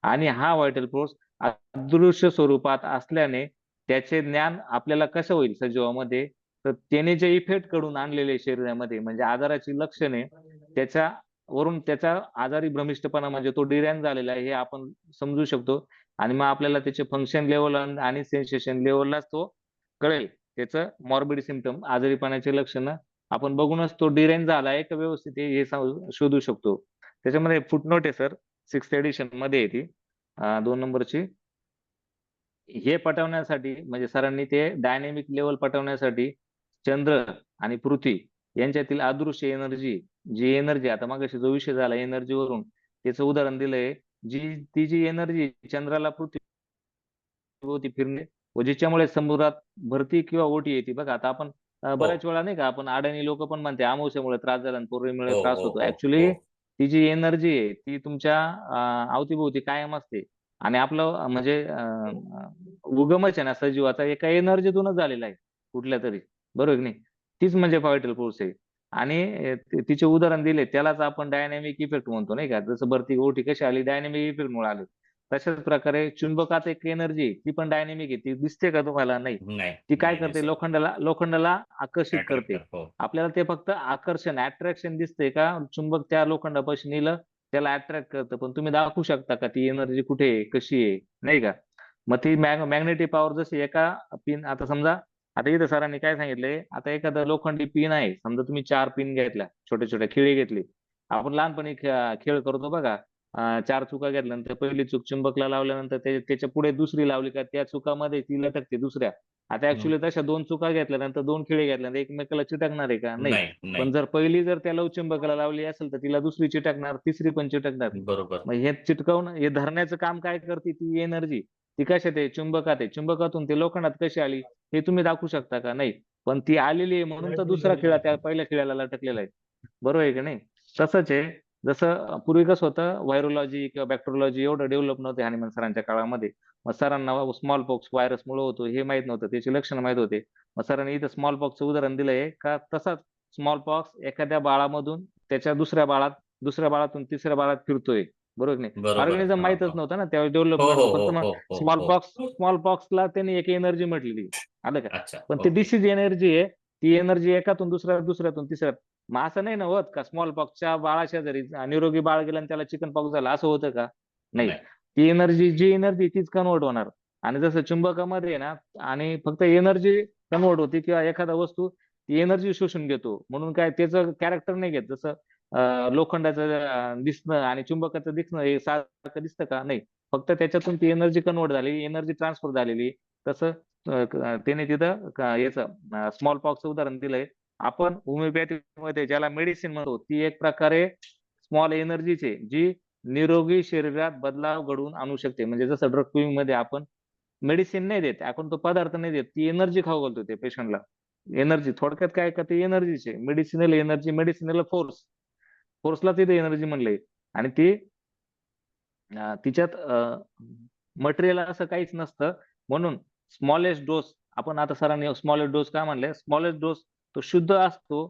आणि हा व्हायटल फोर्स अदृश्य स्वरूपात असल्याने त्याचे ज्ञान आपल्याला कसं होईल सजीवामध्ये, तर त्याने जे इफेक्ट कडून आणलेले शरीरामध्ये म्हणजे आजाराची लक्षणे, त्याच्या वरून त्याचा आजारी भ्रमिष्टपणा म्हणजे तो डिराईन झालेला आहे हे आपण समजू शकतो. आणि मग आपल्याला त्याचे फंक्शन लेवल आणि सेन्सेशन लेवललाच तो कळेल. त्याचं मॉर्बिड सिम्पटम, आजारीपणाचे लक्षणं आपण बघूनच तो डिराईन झाला आहे का व्यवस्थित आहे हे शोधू शकतो. त्याच्यामध्ये फुटनोट आहे सर, 6th एडिशन मध्ये आहे ती, 2 नंबरची. हे पटवण्यासाठी म्हणजे सरांनी ते डायनेमिक लेवल पटवण्यासाठी चंद्र आणि पृथ्वी यांच्यातील अदृश्य एनर्जी, जी एनर्जी आता मागाशी जो विषय झाला एनर्जीवरून, त्याचं उदाहरण दिलंय. ती जी एनर्जी चंद्राला पृथ्वीभोवती फिरणे व जिच्यामुळे समुद्रात भरती किंवा ओटी येते. बघा आता आपण बऱ्याच वेळा नाही का आपण अडाणी लोक पण म्हणते अमावस्येमुळे त्रास झाला आणि पौर्णिमेमुळे हो त्रास हो होतो. हो ऍक्च्युली हो ती जी एनर्जी आहे ती तुमच्या अवतीभोवती कायम असते. आणि आपलं म्हणजे उगमच आहे ना सजीवाचा एका एनर्जीतूनच झालेला आहे कुठल्या तरी, बरोबर की नाही? तीच म्हणजे व्हायटल फोर्स आहे. आणि तिचे उदाहरण दिले त्यालाच आपण डायनॅमिक इफेक्ट म्हणतो नाही का? जसं भरती ओटी कशी आली डायनॅमिक इफेक्ट मुळे आली. तशाच प्रकारे चुंबकात एक एनर्जी आहे ती पण डायनॅमिक आहे. ती दिसते का तुम्हाला? नाही. नाही ती काय नाही करते? दिसत. लोखंडाला आकर्षित करते. अट्रॅक्टर हो आपल्याला ते फक्त आकर्षण अट्रॅक्शन दिसतंय का चुंबक त्या लोखंडापाशी नेलं त्याला अट्रॅक्ट करतं, पण तुम्ही दाखवू शकता का ती एनर्जी कुठे आहे, कशी आहे, नाही का? मग ती मॅग्नेटिक पॉवर जशी एका पिन, आता समजा आता इथं सरांनी काय सांगितलंय, आता एखादा लोखंडी पिन आहे, समजा तुम्ही 4 पिन घेतल्या, छोट्या छोट्या खिळे घेतली. आपण लहानपणी खेळ करतो बघा. 4 चुका घेतल्यानंतर पहिली चूक चुंबकला लावल्यानंतर त्याच्या पुढे दुसरी लावली का त्या चुकामध्ये ती लटकते दुसऱ्या. आता ऍक्च्युली तशा 2 चुका घेतल्यानंतर 2 खिळे घेतल्यानंतर एकमेकाला चिटकणार आहे का? नाही. नाही पण नाही पहिली जर त्या लवचुंबकाला लावली असेल तर तिला दुसरी चिटकणार, तिसरी पण चिटकणार. बरोबर मग हे चिटकवणं, हे धरण्याचं काम काय करते ती एनर्जी? ती कशात आहे? चुंबकात आहे. चुंबकातून ते लोखंडात कशी आली हे तुम्ही दाखवू शकता का? नाही. पण ती आलेली आहे म्हणून तर दुसरा खिळा त्या पहिल्या खिळ्याला लटकलेला आहे. बरोबर आहे की नाही? तसंच आहे. जसं पूर्वी कसं होतं, व्हायरोलॉजी किंवा बॅक्टेरियोलॉजी एवढं डेव्हलप नव्हते हनीमन सरांच्या काळामध्ये. मग सरांना स्मॉल पॉक्स व्हायरस मुळे होतो हे माहित नव्हतं, त्याची लक्षणं माहित होते. मग सरांनी इथं स्मॉल पॉक्सचं उदाहरण दिलंय का तसाच स्मॉल पॉक्स एखाद्या बाळामधून त्याच्या दुसऱ्या बाळातून तिसऱ्या बाळात फिरतोय. बरोबर की नाही? बरोबर ऑर्गॅनिझम हा माहितच हा नव्हतं ना त्यावेळेस, डेव्हलप हो हो नव्हतं. हो फक्त मग हो हो हो स्मॉल पॉक्सला त्यांनी एक एनर्जी म्हटलेली. आलं का? अच्छा पण ते ओके डिसीज एनर्जी आहे. ती एनर्जी एकातून दुसऱ्यातून तिसऱ्यात. मग असं नाही ना होत का स्मॉल पॉक्सच्या बाळाशेजारी निरोगी बाळ गेलं आणि त्याला चिकन पॉक्स झाला, असं होतं का? नाही. नाही ती एनर्जी, जी एनर्जी तीच कन्वर्ट होणार. आणि जसं चुंबकामध्ये आहे ना, आणि फक्त एनर्जी कन्वर्ट होती किंवा एखादा वस्तू ती एनर्जी शोषून घेतो म्हणून काय त्याचं कॅरेक्टर नाही घेत. जसं लोखंडाचं दिसणं आणि चुंबकाचं दिसणं हे सारखं दिसतं का? नाही. फक्त त्याच्यातून ती एनर्जी कन्वर्ट झाली, एनर्जी ट्रान्सफर झालेली. तसं त्याने तिथं याचं स्मॉल पॉक्सचं उदाहरण दिलंय. आपण होमिओपॅथी मध्ये ज्याला मेडिसिन म्हणतो ती एक प्रकारे स्मॉल एनर्जीचे जी निरोगी शरीरात बदलाव घडवून आणू शकते. म्हणजे जसं ड्रग मध्ये आपण मेडिसिन नाही देत, आपण तो पदार्थ नाही देत, ती एनर्जी खाऊ घालतो त्या पेशंटला. एनर्जी थोडक्यात काय का ती एनर्जीचे मेडिसिनल एनर्जी, मेडिसिनल फोर्सला तिथे एनर्जी म्हणलंय. आणि ती तिच्यात मटेरियल असं काहीच नसतं. म्हणून स्मॉलेस्ट डोस, आपण आता सरांनी स्मॉलेस्ट डोस काय म्हणले, स्मॉलेस्ट डोस तो शुद्ध असतो,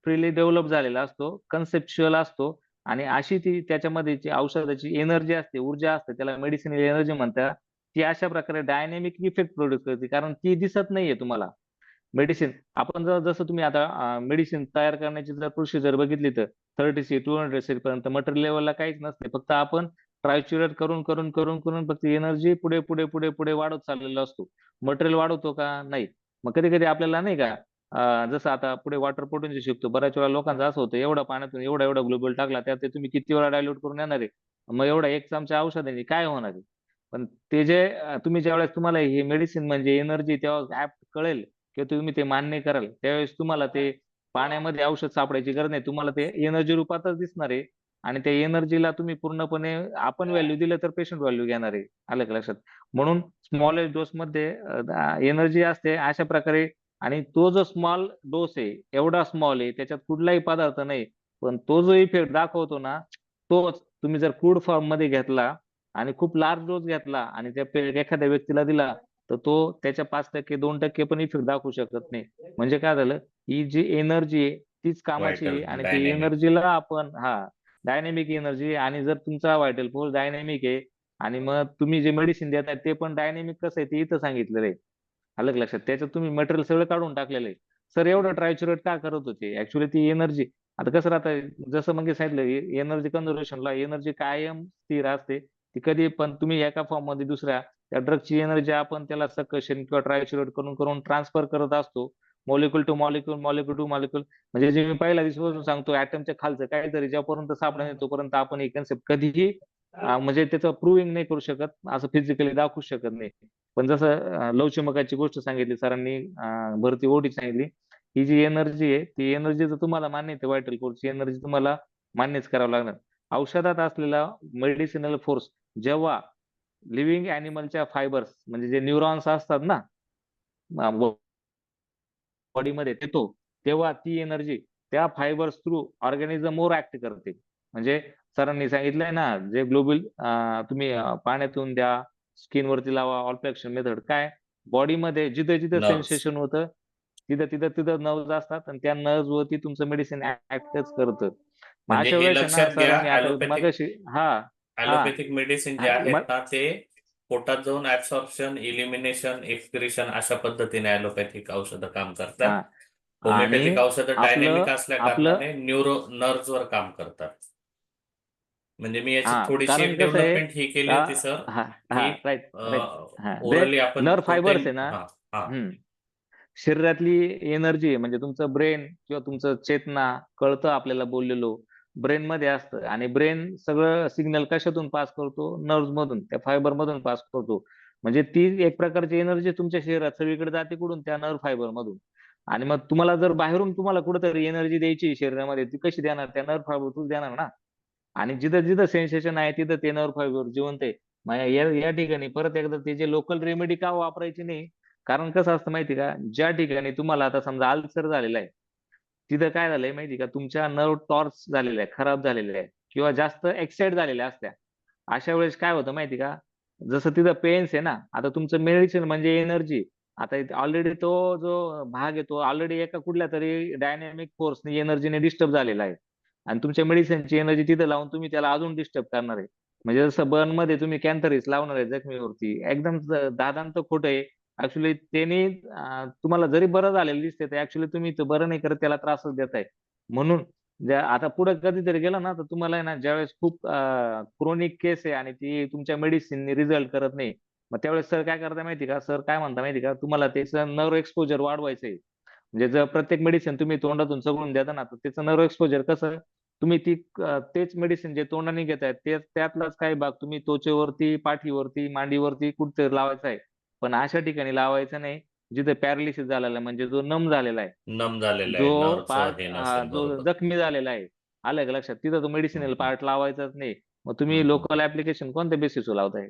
फ्रीली डेव्हलप झालेला असतो, कन्सेप्च्युअल असतो. आणि अशी ती त्याच्यामध्ये जी औषधाची एनर्जी असते, ऊर्जा असते, त्याला मेडिसिनल एनर्जी म्हणतात. ती अशा प्रकारे डायनॅमिक इफेक्ट प्रोड्यूस करते, कारण ती दिसत नाहीये तुम्हाला. मेडिसिन आपण जसं तुम्ही आता मेडिसिन तयार करण्याची जर प्रोसिजर बघितली तर 30 200 पर्यंत मटेरियल लेवलला काहीच नसते. फक्त आपण ट्रायच्युरेट करून करून करून करून फक्त एनर्जी पुढे पुढे पुढे पुढे वाढत चाललेला असतो. मटेरियल वाढवतो का? नाही. मग कधी कधी आपल्याला नाही का जसं आता पुढे वॉटर पोटेन्शियल शिकतो, बऱ्याच वेळा लोकांचं असं होतं एवढा पाण्यातून एवढा एवढा ग्लुकोज टाकला त्यात ते तुम्ही किती वेळा डायल्यूट करून येणार आहे. मग एवढा 1 चमचा औषधाने काय होणार आहे? पण ते जे तुम्ही ज्यावेळेस तुम्हाला हे मेडिसिन म्हणजे एनर्जी तेव्हा ऍप कळेल किंवा तुम्ही ते मान्य कराल त्यावेळेस तुम्हाला ते पाण्यामध्ये औषध सापडायची गरज नाही. तुम्हाला ते एनर्जी रूपातच दिसणार आहे. आणि त्या एनर्जीला तुम्ही पूर्णपणे आपण व्हॅल्यू दिलं तर पेशंट व्हॅल्यू घेणार आहे. आलं का लक्षात? म्हणून स्मॉलेस्ट डोस मध्ये एनर्जी असते अशा प्रकारे. आणि तो जो स्मॉल डोस आहे एवढा स्मॉल आहे त्याच्यात कुठलाही पदार्थ नाही, पण तो जो इफेक्ट दाखवतो ना तोच तुम्ही जर फूड फॉर्म मध्ये घेतला आणि खूप लार्ज डोस घेतला आणि त्या एखाद्या व्यक्तीला दिला तर तो त्याच्या 5% 2% पण इफेक्ट दाखवू शकत नाही. म्हणजे काय झालं, ही जी एनर्जी आहे तीच कामाची व्हायटल आहे. आणि ती डायनॅमिक एनर्जीला आपण डायनॅमिक एनर्जी. आणि जर तुमचा व्हायटल फोर्स डायनॅमिक आहे आणि मग तुम्ही जे मेडिसिन देताय ते पण डायनॅमिक कसं आहे ते इथं सांगितलेलं आहे. आलं का लक्षात? त्याच्यात तुम्ही मटेरियल सगळं काढून टाकलेलं आहे. सर एवढं ट्रायच्युरेट का करत होते? ऍक्च्युली ती एनर्जी आता कसं राहतं, जसं मग सांगितलं एनर्जी कन्झर्वेशनला एनर्जी कायम स्थिर असते. ती कधी पण तुम्ही एका फॉर्म मध्ये दुसऱ्या त्या ड्रगची एनर्जी आपण त्याला सकशन किंवा ट्रायच्युरेट करून करून ट्रान्सफर करत असतो. Molecule to molecule, molecule to molecule. म्हणजे जे मी पहिल्या दिवसापासून सांगतो ऍटमच्या खालचं काहीतरी जेव्हापर्यंत सापडत नाही तोपर्यंत आपण ही कन्सेप्ट कधीही म्हणजे त्याचं प्रूव्हिंग नाही करू शकत, असं फिजिकली दाखवू शकत नाही. पण जसं लवचिमकाची गोष्ट सांगितली सरांनी, भरती ओढी सांगितली, ही जी एनर्जी आहे ती एनर्जी जर तुम्हाला मान्य आहे व्हायटल फोर्सची एनर्जी तुम्हाला मान्यच करावं लागणार. औषधात असलेला मेडिसिनल फोर्स जेव्हा लिव्हिंग अॅनिमलच्या फायबर्स म्हणजे जे न्यूरॉन्स असतात ना बॉडीमध्ये येतो, तेव्हा ती एनर्जी त्या फायबर्स थ्रू ऑर्गॅनिझम मोर ऍक्ट करते. म्हणजे सरांनी सांगितलंय ना, जे ग्लोबल तुम्ही पाण्यातून द्या, स्किन वरती लावा, ऑल्फॅक्शन मेथड, काय बॉडीमध्ये जिथं जिथं नर्व्स सेन्सेशन होतं तिथं नर्व्स असतात आणि त्या नर्व्स वरती तुमचं मेडिसिन ऍक्टच करतं. मग म्हणजे अशा हे वेळेस आहे ना लक्षात घ्या, सरांनी आता मगाशी हा हा ॲलोपॅथिक मेडिसिन जे हा, आहेत मग ना ते पोटात जाऊन ऍब्सॉर्प्शन, इलिमिनेशन, एक्सक्रिशन अशा पद्धतीने ॲलोपॅथिक औषधं काम करतात. हा आणि होमिओपॅथिक औषधं आपलं डायनॅमिक असल्या आपलं कारणाने नर्व्हवर काम करतात. म्हणजे मी याची हा थोडीशी कारण एक कसं आहे डेव्हलपमेंट ही केली का होती सर, हा हा की राईट राईट हा जे ओरली आपण नर्व फक्त फायबर्स आहे ना, हा हा शरीरातली एनर्जी म्हणजे तुमचं ब्रेन किंवा तुमचं चेतना कळतं आपल्याला बोललेलो ब्रेन मध्ये असतं, आणि ब्रेन सगळं सिग्नल कशातून पास करतो, नर्व्ह मधून, त्या फायबर मधून पास करतो. म्हणजे ती एक प्रकारची एनर्जी तुमच्या शरीरात सगळीकडे जाते कुठून, त्या नर्व्ह फायबर मधून. आणि मग तुम्हाला जर बाहेरून तुम्हाला कुठेतरी एनर्जी द्यायची शरीरामध्ये, ती कशी देणार, त्या नर्व्ह फायबर थ्रू देणार ना. आणि जिथं जिथं सेन्सेशन आहे तिथं ते नर्व्ह फायबर जिवंत आहे. मग या ठिकाणी परत एकदा ते जे लोकल रेमेडी का वापरायची नाही, कारण कसं असतं माहिती का, ज्या ठिकाणी तुम्हाला आता समजा अल्सर झालेला आहे, तिथं काय झालंय माहिती का, तुमच्या नर्व टॉर्च झालेल्या आहे, खराब झालेल्या आहे, किंवा जास्त एक्साइट झालेल्या असल्या. अशा वेळेस काय होतं माहिती का, जसं तिथं पेन्स आहे ना, आता तुमचं मेडिसिन म्हणजे एनर्जी, आता ऑलरेडी तो जो भाग आहे तो ऑलरेडी एका कुठल्या तरी डायनॅमिक फोर्सने एनर्जीने डिस्टर्ब झालेला आहे. आणि तुमच्या मेडिसिनची एनर्जी तिथं लावून तुम्ही त्याला अजून डिस्टर्ब करणार आहे. म्हणजे जसं बर्न मध्ये तुम्ही कॅन्थरीस लावणार आहे जखमीवरती, एकदम दादांत खोटं आहे. ऍक्च्युली त्यांनी तुम्हाला जरी बरं झालेलं दिसते तर ऍक्च्युली तुम्ही ते बरं नाही करत, त्याला त्रासच देताय. म्हणून आता पुढे कधीतरी गेला ना तर तुम्हाला आहे ना, ज्यावेळेस खूप क्रोनिक केस आहे आणि ती तुमच्या मेडिसिनने रिझल्ट करत नाही, मग त्यावेळेस सर काय करता माहिती का, सर काय म्हणता माहिती का, तुम्हाला त्याचं नर्व एक्सपोजर वाढवायचंय. म्हणजे जर प्रत्येक मेडिसिन तुम्ही तोंडातून चगळून देता ना, तर त्याचं नर्व एक्सपोजर कसं, तुम्ही तेच मेडिसिन जे तोंडाने घेताय ते त्यातलाच काही भाग तुम्ही त्वचेवरती, पाठीवरती, मांडीवरती कुठेतरी लावायचा आहे. पण अशा ठिकाणी लावायचं नाही जिथे पॅरालिसिस झालेला आहे, म्हणजे जो नम झालेला आहे, नम झालेलं आहे, जो नर्व्हचं पार्ट हे नसेल, जो बरोबर. जखमी झालेला आहे, आलं का लक्षात, तिथं तो मेडिसिनल हम्म, पार्ट लावायचाच नाही. मग हम्म, तुम्ही हम्म. लोकल ऍप्लिकेशन कोणत्या बेसिसवर लावताय,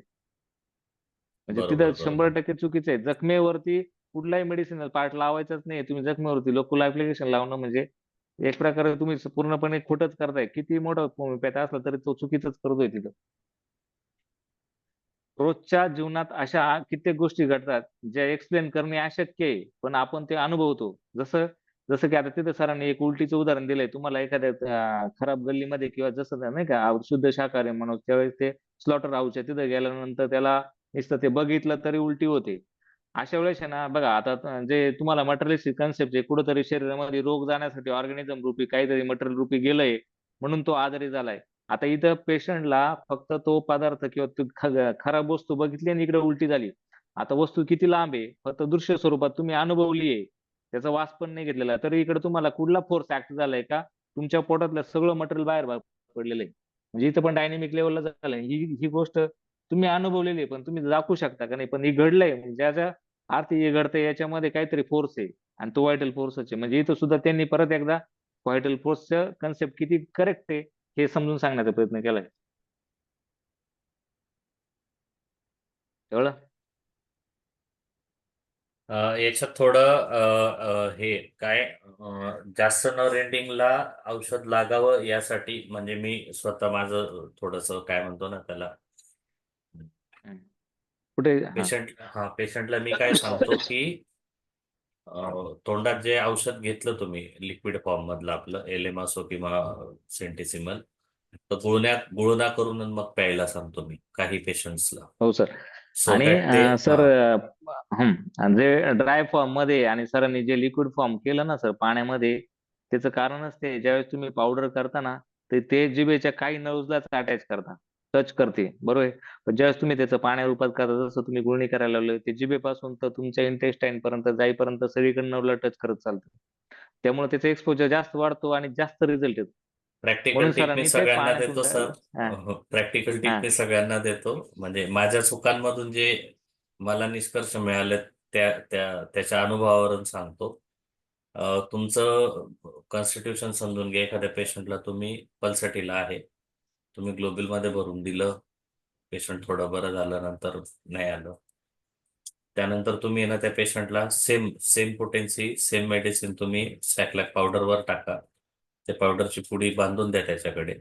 म्हणजे तिथं बरोबर 100% चुकीचं आहे. जखमेवरती कुठलाही मेडिसिनल पार्ट लावायचाच नाही, तुम्ही जखमेवरती लोकल ऍप्लिकेशन लावणं म्हणजे एक प्रकारे तुम्ही पूर्णपणे खोटच करताय. किती मोठा होमिओपॅथ असला तरी तो चुकीचंच करतोय तिथं. रोजच्या जीवनात अशा कित्येक गोष्टी घडतात ज्या एक्सप्लेन करणे अशक्य आहे, पण आपण ते अनुभवतो. जसं जसं की आता तिथं सरांनी एक उलटीचं उदाहरण दिलंय तुम्हाला, एखाद्या खराब गल्लीमध्ये किंवा जसं नाही का शुद्ध शाकाहारी म्हणून त्यावेळेस ते स्लॉटर हाऊसच्या तिथं गेल्यानंतर त्याला नुसतं ते बघितलं तरी उलटी होते. अशा वेळेस आहे ना बघा, आता जे तुम्हाला मटेरियलिस्टिक कन्सेप्ट आहे, कुठेतरी शरीरामध्ये रोग जाण्यासाठी ऑर्गॅनिझम रूपी काहीतरी मटेरियल रूपी गेलंय म्हणून तो आजारी झालाय. आता इथं पेशंटला फक्त तो पदार्थ किंवा खराब वस्तू बघितली आणि इकडे उलटी झाली. आता वस्तू किती लांब आहे, फक्त दृश्य स्वरूपात तुम्ही अनुभवली आहे, त्याचा वास पण नाही घेतलेला, तरी इकडे तुम्हाला कुठला फोर्स ऍक्ट झालाय का, तुमच्या पोटातलं सगळं मटेरियल बाहेर पडलेलं आहे. म्हणजे इथं पण डायनेमिक लेवलला झालंय. ही ही गोष्ट तुम्ही अनुभवलेली आहे, पण तुम्ही दाखवू शकता का नाही, पण ही घडलंय. म्हणजे ज्याच्या अर्थ हे घडतंय याच्यामध्ये काहीतरी फोर्स आहे, आणि तो व्हायटल फोर्सच आहे. म्हणजे इथं सुद्धा त्यांनी परत एकदा व्हायटल फोर्सचं कन्सेप्ट किती करेक्ट आहे हे समजून सांगण्याचा प्रयत्न केलाय. कळलं? याच्यात थोडं हे काय जास्त न रेंडिंगला औषध लागावं यासाठी, म्हणजे मी स्वतः माझं थोडस काय म्हणतो ना त्याला, हम्म. कुठे हा पेशंटला मी काय सांगतो की तोंडात जे औषध घेतलं तुम्ही लिक्विड फॉर्म मधलं आपलं एलेमासो किंवा सेंटिसिमल, तर गुळण्या करून मग प्यायला सांगतो मी काही पेशंट्सला, हो सर. सो आणि दॅट ते सर आणि जे ड्राय फॉर्म मध्ये आणि सरांनी जे लिक्विड फॉर्म केलं ना सर पाण्यामध्ये, त्याचं कारणच ते ज्यावेळेस तुम्ही पावडर करता ना, ते जिभेच्या काही नर्व्हलाच अटॅच करता, टच करते, बरोबर आहे. पण ज्यावेळेस तुम्ही त्याचं पाण्या रूपात करता, जसं तुम्ही गुळणी करायला लागले, ते जिभेपासून तर तुमच्या इंटेस्टाईन पर्यंत जाईपर्यंत सगळीकडे नर्व्हला टच करत चालतं. त्यामुळे त्याचा एक्सपोजर जास्त वाढतो आणि जास्त रिझल्ट येतो. प्रॅक्टिकल म्हणून टिप मी सरांनी तेच सगळ्यांना पाण्यातून देतो सर. हा प्रॅक्टिकल टिप हा मी सगळ्यांना देतो. म्हणजे माझ्या चुकांमधून जे मला निष्कर्ष मिळाले त्याच्या अनुभवावरून सांगतो. तुमचं कॉन्स्टिट्यूशन समजून घ्या. एखाद्या पेशंटला तुम्ही पल्सटीला आहे, तुम्ही ग्लोबलमध्ये भरून दिलं, पेशंट थोडं बरं झालं, नंतर नाही आलं. त्यानंतर तुम्ही ना त्या पेशंटला सेम पोटेन्सी सेम मेडिसिन तुम्ही सॅक्लॅक पावडरवर टाका. त्या पावडरची पुडी बांधून द्या त्याच्याकडे.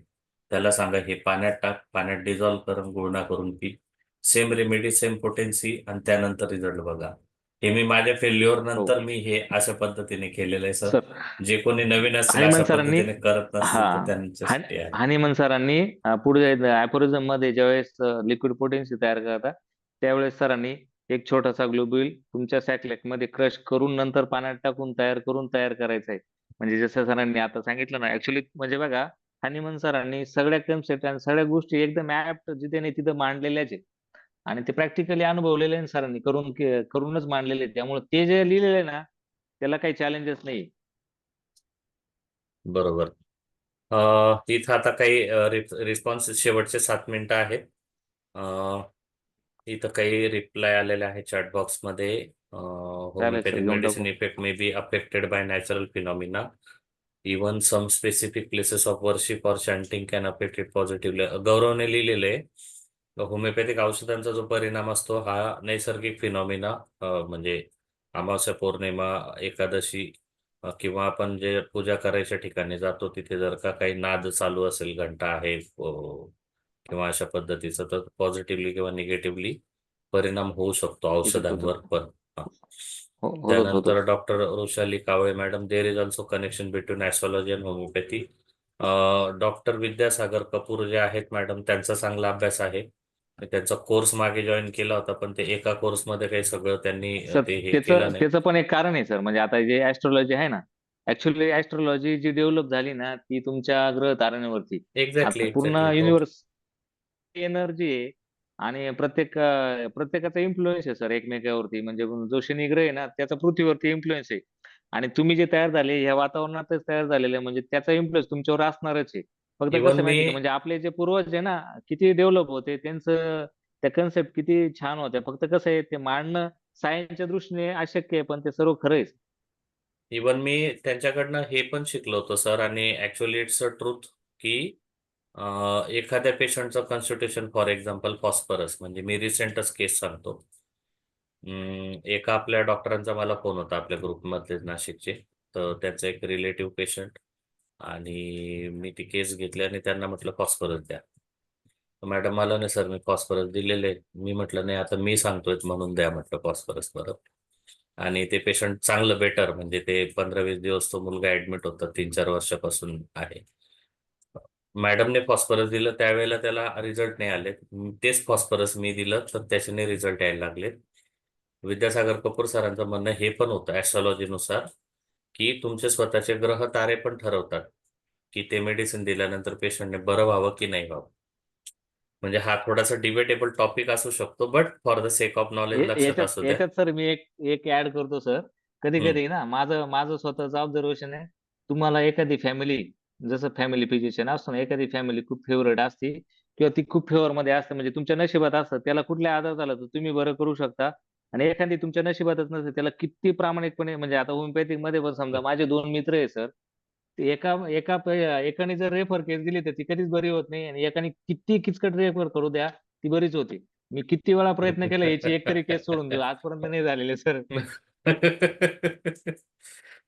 त्याला सांगा हे पाण्यात टाक, पाण्यात डिझॉल्व्ह करून गुळणा करून P. Same remedy same potency आणि त्यानंतर रिझल्ट बघा. हे मी माझ्या फेल्युअर हो नंतर मी हे अशा पद्धतीने केलेलं आहे सर. सर. जे कोणी नवीन असतील हनीमन अशा सरांनी पद्धतीने करत हा नसतील तर त्यांच्यासाठी आहे. हनीमन सरांनी पुढे ऍफोरिझम मध्ये ज्यावेळेस लिक्विड पोटेन्सी तयार करतात त्यावेळेस सरांनी एक छोटासा ग्लोब्युल तुमच्या सॅकलॅक मध्ये क्रश करून नंतर पाण्यात टाकून तयार करायचा आहे. म्हणजे जसं सरांनी आता सांगितलं ना, ऍक्च्युली म्हणजे बघा हनीमन सरांनी सगळ्या कन्सेप्ट आणि सगळ्या गोष्टी एकदम ऍप्ट जिथे नाही तिथं मांडलेल्याच आहे. आणि ते प्रॅक्टिकली अनुभवलेले आहे सरांनी करूनच मांडलेले आहेत. त्यामुळे ते जे लिहिलेलं आहे ना त्याला काही चॅलेंजेस नाही. बरोबर. इथं आता काही रिस्पॉन्स शेवटचे 7 मिनिटं आहेत. इथं काही रिप्लाय आलेले आहे चॅट बॉक्समध्ये. चालेल सर, होमिओपॅथिक घेऊन मेडिसिन टाकू. Effect may be affected by natural phenomena. Even some specific places of worship or chanting can affect it positively. गौरवने लिहिलेलं आहे होमिओपॅथिक औषधांचा जो परिणाम असतो हा नैसर्गिक फिनॉमिना, म्हणजे अमावस्या, पौर्णिमा, एकादशी, किंवा आपण जे पूजा करायच्या ठिकाणी जातो तिथे जर का काही नाद चालू असेल, घंटा आहे, किंवा अशा पद्धतीचं, तर पॉझिटिव्हली किंवा निगेटिव्हली परिणाम होऊ शकतो इफेक्ट होतो. औषधांवर पण. होतो. त्यानंतर doctor Vrushali Kawale madam, there is also connection between astrology and homeopathy. Doctor Vidyasagar Kapoor जे आहेत मॅडम, त्यांचा चांगला अभ्यास आहे. मी त्यांचा कोर्स मागे जॉईन केला होता, पण ते एका कोर्समध्ये काही सगळं त्यांनी सर ते हे केलं त्याचं नाही. त्याचं पण एक कारण आहे सर. म्हणजे आता जे ऍस्ट्रॉलॉजी आहे ना, ऍक्च्युअली ऍस्ट्रॉलॉजी जी डेव्हलप झाली ना ती तुमच्या ग्रह ताऱ्यांवरती. एक्झॅक्टली आता पूर्ण हो. युनिव्हर्स एनर्जी आहे आणि प्रत्येकाचा इन्फ्लुएन्स आहे सर एकमेकावरती. म्हणजे जो शनी ग्रह आहे ना त्याचा पृथ्वीवरती इन्फ्लुएन्स आहे आणि तुम्ही जे तयार झाले ह्या वातावरणातच तयार झालेले आहे, म्हणजे त्याचा इन्फ्लुएन्स तुमच्यावर असणारच आहे. फक्त कसं इवन आहे मी माहिती आहे का, म्हणजे आपले जे पूर्वज आहे ना किती डेव्हलप होते, त्यांचं त्या कन्सेप्ट किती छान होत्या. फक्त कसं आहे ते मांडणं सायन्सच्या दृष्टीने अशक्य आहे, पण ते सर्व खरं आहे. मी त्यांच्याकडनं हे पण शिकलो होतो सर, आणि ऍक्च्युअली इट्स अ ट्रूथ की एखाद्या पेशंटचं कॉन्स्टिट्यूशन, फॉर एक्झाम्पल फॉस्फरस, म्हणजे मी रिसेंटच केस सांगतो. एका आपल्या डॉक्टरांचा मला फोन होता आपल्या ग्रुपमधले नाशिकचे. तर त्यांचं एक रिलेटिव्ह पेशंट, आणि मी ती केस घेतली आणि त्यांना म्हटलं फॉस्फरस द्या. मॅडम मला नाही सर, मी फॉस्फरस दिलेले. मी म्हटलं नाही, आता मी सांगतोय म्हणून द्या म्हटलं फॉस्फरस परत. आणि ते पेशंट चांगलं बेटर, म्हणजे ते 15-20 दिवस तो मुलगा ऍडमिट होता, 3-4 वर्षापासून आहे. मॅडमने फॉस्फरस दिलं त्यावेळेला त्याला रिझल्ट नाही आले. तेच फॉस्फरस मी दिलं तर त्याच्याने रिझल्ट यायला लागले. विद्यासागर कपूर सरांचं म्हणणं हे पण होतं ऍस्ट्रॉलॉजीनुसार की तुमचे स्वतःचे ग्रह तारे पण ठरवतात की ते मेडिसिन दिल्यानंतर पेशंटने बरं व्हावं की नाही व्हावं. म्हणजे हा थोडासा डिबेटेबल टॉपिक असू शकतो, but for the sake of knowledge लक्षात याच्यात असू द्या. याच्यात सर मी एक ऍड करतो सर. कधी हम्म. कधी ना माझं स्वतःचं ऑब्झर्वेशन आहे. तुम्हाला एखादी फॅमिली, जसं फॅमिली फिजिशियन असतो ना, एखादी फॅमिली खूप फेवरेट असते किंवा ती खूप फेवर मध्ये असते, म्हणजे तुमच्या नशिबात असतं, त्याला कुठल्या आजार झाला तर तुम्ही बरं करू शकता. आणि एखादी तुमच्या नशिबातच नसते त्याला किती प्रामाणिकपणे, म्हणजे आता होमिओपॅथिक मध्ये पण समजा माझे 2 मित्र आहे सर. ते एकाने जर रेफर केस दिली तर ती कधीच बरी होत नाही, आणि एकाने किती किचकट रेफर करू द्या ती बरीच होती. मी किती वेळा प्रयत्न केला याची एक तरी केस सोडून देऊ, आजपर्यंत नाही झालेले सर.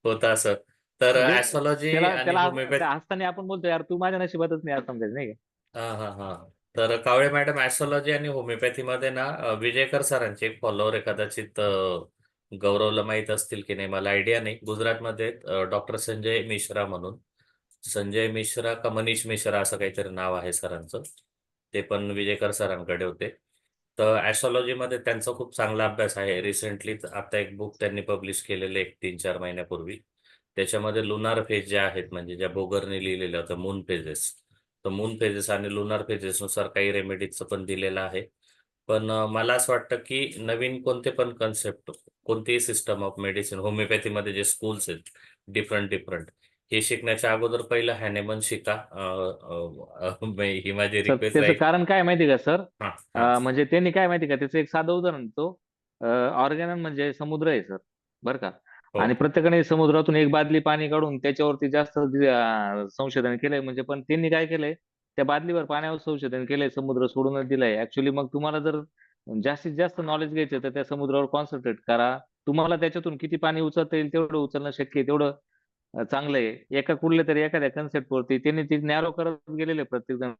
होतं असं. तर म्हणजे ऍस्ट्रॉलॉजी त्याला आणि त्याला होमिओपॅथी. त्या हसताना आपण बोलतो यार तू माझ्या नशिबातच नाही, असं समजायचं नाही का. हा हा हा. तर कावळे मॅडम, ऍस्ट्रॉलॉजी आणि होमिओपॅथीमध्ये ना विजयकर सरांचे एक फॉलोअर आहे, कदाचित गौरवला माहीत असतील की नाही मला आयडिया नाही. गुजरातमध्ये डॉक्टर संजय मिश्रा म्हणून, संजय मिश्रा का मनीष मिश्रा असं काहीतरी नाव आहे सरांचं. ते पण विजयकर सरांकडे होते. तर ऍस्ट्रॉलॉजीमध्ये त्यांचा खूप चांगला अभ्यास आहे. रिसेंटली आता एक बुक त्यांनी पब्लिश केलेलं एक 3-4 महिन्यापूर्वी. त्याच्यामध्ये लुनार फेज जे आहेत, म्हणजे ज्या बोगरने लिहिलेल्या होत्या मून फेजेस, तर मून फेजेस आणि लुनार फेजेसनुसार काही रेमेडीजचं पण दिलेलं आहे. पण मला असं वाटतं की नवीन कोणते पण कन्सेप्ट, कोणतीही सिस्टम ऑफ मेडिसिन, होमिओपॅथीमध्ये जे स्कूल्स आहेत डिफरंट, हे शिकण्याच्या अगोदर पहिलं हॅनेमन शिका. ही माझी सर रिक्वेस्ट त्याचं राहील. कारण काय माहिती का सर? हा हा म्हणजे त्यांनी काय माहिती का, त्याचं एक साधं उदाहरण देतो. ऑर्गॅनन म्हणजे समुद्र आहे सर, बरं का. हो आणि प्रत्येकाने समुद्रातून एक बादली पाणी काढून त्याच्यावरती जास्त संशोधन केलंय. म्हणजे पण त्यांनी काय केलंय, त्या बादलीवर पाण्यावर संशोधन केलंय, समुद्र सोडूनच दिलाय. ऍक्च्युली मग तुम्हाला जर जास्तीत जास्त नॉलेज घ्यायचं तर त्या समुद्रावर कॉन्सन्ट्रेट करा. तुम्हाला त्याच्यातून किती पाणी उचलता येईल तेवढं उचलणं शक्य आहे, तेवढं चांगलं आहे. एका कुठल्या तरी एखाद्या कन्सेप्ट वरती त्यांनी ती नॅरो करत गेलेले प्रत्येक जण,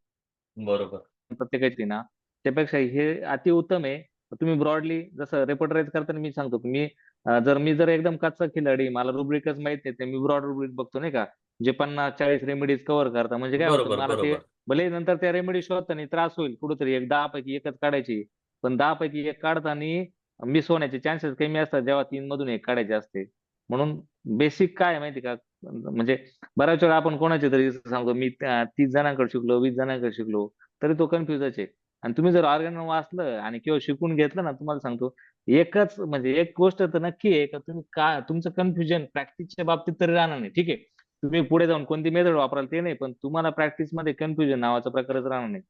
बरोबर. प्रत्येकाची ना. त्यापेक्षा हे अतिउत्तम आहे. तुम्ही ब्रॉडली जसं रेपर्टराईज करताना मी सांगतो की मी जर एकदम कच्चा खिलाडी, मला रुब्रिकच माहित नाही, तर मी ब्रॉड रुब्रिक बघतो नाही का, जे 50-40 रेमेडीज कव्हर करता. म्हणजे काय होतं, बरोबर मला ते बरोबर भले नंतर त्या रेमेडी शोधताना त्रास होईल कुठेतरी, एक 10 पैकी एकच काढायची, पण 10 पैकी एक काढताना मिस होण्याचे चान्सेस कमी असतात जेव्हा 3 मधून एक काढायचे असते. म्हणून बेसिक काय आहे माहिती का, म्हणजे बऱ्याच वेळा आपण कोणाचे तरी सांगतो मी 30 जणांकडे शिकलो, 20 जणांकडे शिकलो, तरी तो कन्फ्युजच आहे. आणि तुम्ही जर ऑर्गॅनन वाचलं आणि किंवा शिकून घेतलं ना, तुम्हाला सांगतो एकच म्हणजे एक गोष्ट तर नक्की आहे का, तुम्ही का तुमचं कन्फ्युजन प्रॅक्टिसच्या बाबतीत तरी राहणार नाही. ठीक आहे, तुम्ही पुढे जाऊन कोणती मेथड वापराल ते नाही, पण तुम्हाला प्रॅक्टिस मध्ये कन्फ्युजन नावाचा प्रकारच राहणार नाही.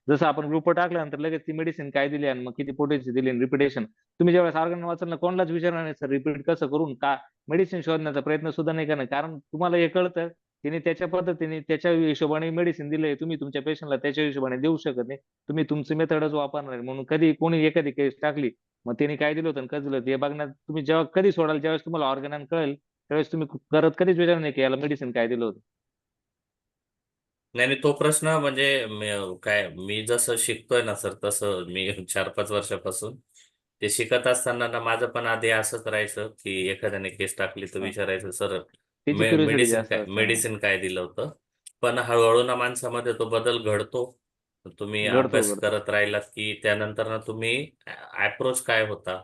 जसं आपण ग्रुप टाकल्यानंतर लगेच ती मेडिसिन काय दिली आणि मग किती पोटेन्सी दिली, रिपिटेशन. तुम्ही ज्यावेळेस ऑर्गॅनन वाचाल ना, कोणालाच विचारणार नाही सर रिपीट कसं करून, का मेडिसिन शोधण्याचा प्रयत्न सुद्धा नाही करणार, कारण तुम्हाला हे कळतं तिने त्याच्या पद्धतीने त्याच्या हिशोबाने मेडिसिन दिले, तुम्ही तुमच्या पेशंटला त्याच्या हिशोबाने देऊ शकत नाही. तुम्ही तुमची मेथडच वापरणार आहे. म्हणून कधी कोणी एखादी केस टाकली, मग त्यांनी काय दिलं होतं आणि कसं दिलं होतं हे बघण्यात तुम्ही जेव्हा कधी सोडाल, ज्यावेळेस तुम्हाला ऑर्गॅनन कळेल त्यावेळेस तुम्ही करत कधीच विचार नाही की याला मेडिसिन काय दिलं होतं. नाही नाही, तो प्रश्न म्हणजे काय मी जसं शिकतोय ना सर, तसं मी 4-5 वर्षापासून ते शिकत असताना ना, माझं पण आधी असंच राहायचं की एखाद्याने केस टाकली तर हा. विचारायचं सर त्याची क्युरिओसिटी मेडिसिन जास्त काय असते. मेडिसिन काय दिलं होतं. पण हळूहळू ना माणसामध्ये तो बदल घडतो. तुम्ही घडतो अभ्यास घडतो. करत राहिलात की त्यानंतर ना तुम्ही अप्रोच काय होता,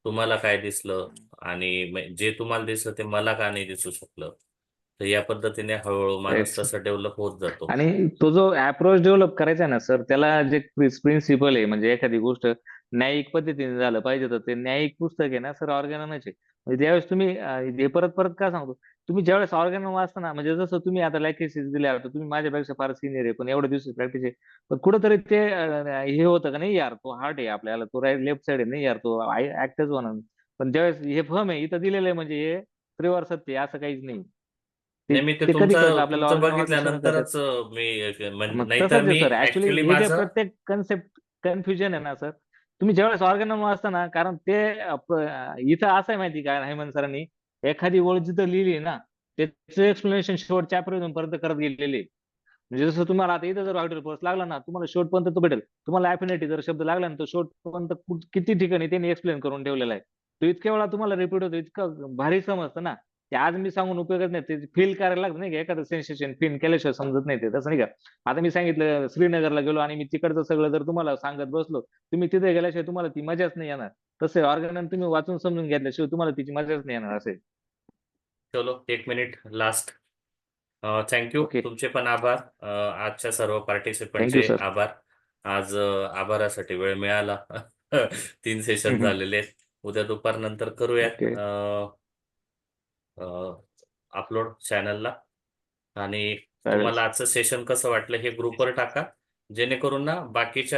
तुम्हाला काय दिसलं, आणि जे तुम्हाला दिसलं ते मला का नाही दिसू शकलं. तर या पद्धतीने हळूहळू माणूस तसा डेव्हलप होत जातो. आणि तो जो अप्रोच डेव्हलप करायचा आहे ना सर, त्याला जे प्रिन्सिपल आहे, म्हणजे एखादी गोष्ट न्यायिक पद्धतीने झालं पाहिजे, तर ते न्यायिक पुस्तक आहे ना सर, ऑर्गॅननच आहे. म्हणजे त्यावेळेस तुम्ही हे परत परत का सांगतो, तुम्ही ज्यावेळेस ऑर्गॅनन वाचता ना, म्हणजे जसं तुम्ही आता लॅकेसिस दिल्या होतं, तुम्ही माझ्यापेक्षा फार सिनियर आहे, पण एवढ्या दिवसाची प्रॅक्टिस आहे, पण कुठंतरी ते हे होतं का नाही यार, तो हार्ट आहे आपल्याला, तो राईट लेफ्ट साइड आहे नाही यार, तो ऍक्टच होणार नाही. पण ज्यावेळेस हे फर्म आहे इथं दिलेलं आहे, म्हणजे हे त्रिवार सत्य आहे, असं काहीच नाही. ते नाही, मी ते ते कधी कळतं तुमचं आपल्याला, तुमचं ऑर्गॅनन वाचल्याशिवाय कळतं. बघितल्यानंतरच मग नाहीतर तसंच आहे मी सर, ऍक्च्युली ऍक्च्युली हे जे माझं प्रत्येक कन्सेप्ट कन्फ्युजन आहे ना सर, तुम्ही ज्यावेळेस ऑर्गॅनन वाचता ना, कारण ते इथं असं आहे माहिती का हेमंत सरांनी, एखादी ओळ जिथं लिहिली ना, त्याचं एक्सप्लेनेशन शेवट चॅप्टर पर्यंत करत गेलेले. म्हणजे जसं तुम्हाला आता इथं जर ऑडिओ कोर्स लागला ना, तुम्हाला शेवटपर्यंत तो भेटेल. तुम्हाला अफिनिटी जर शब्द लागला ना, तो शेवटपर्यंत किती ठिकाणी त्यांनी एक्सप्लेन करून ठेवलेला आहे. तो इतक्या वेळा तुम्हाला रिपीट होतो, इतकं भारी समजतं ना, ते आज मी सांगून उपयोगच नाही. ते फील करायला लागतं नाही का, एखादं सेन्सेशन फील केल्याशिवाय समजत नाही ते, तसं नाही का. आता मी सांगितलं श्रीनगरला गेलो आणि मी तिकडचं सगळं जर तुम्हाला सांगत बसलो, तुम्ही तिथे गेल्याशिवाय तुम्हाला ती मजाच नाही येणार. तसं ऑर्गॅनन तुम्ही वाचून समजून घेतल्याशिवाय तुम्हाला तिची मजाच नाही येणार असे. चलो 1 मिनिट लास्ट. थँक्यू. ओके, तुमचे पण आभार. आजच्या सर्व थँक्यू पार्टिसिपंटचे सर. आभार. आज आभारासाठी वेळ मिळाला. 3 सेशन झालेले आहेत. उद्या दुपारनंतर करूयात ओके, अपलोड चॅनलला. आणि चालेल. तुम्हाला आजचं सेशन कसं वाटलं हे ग्रुपवर टाका, जेणेकरून ना बाकीच्या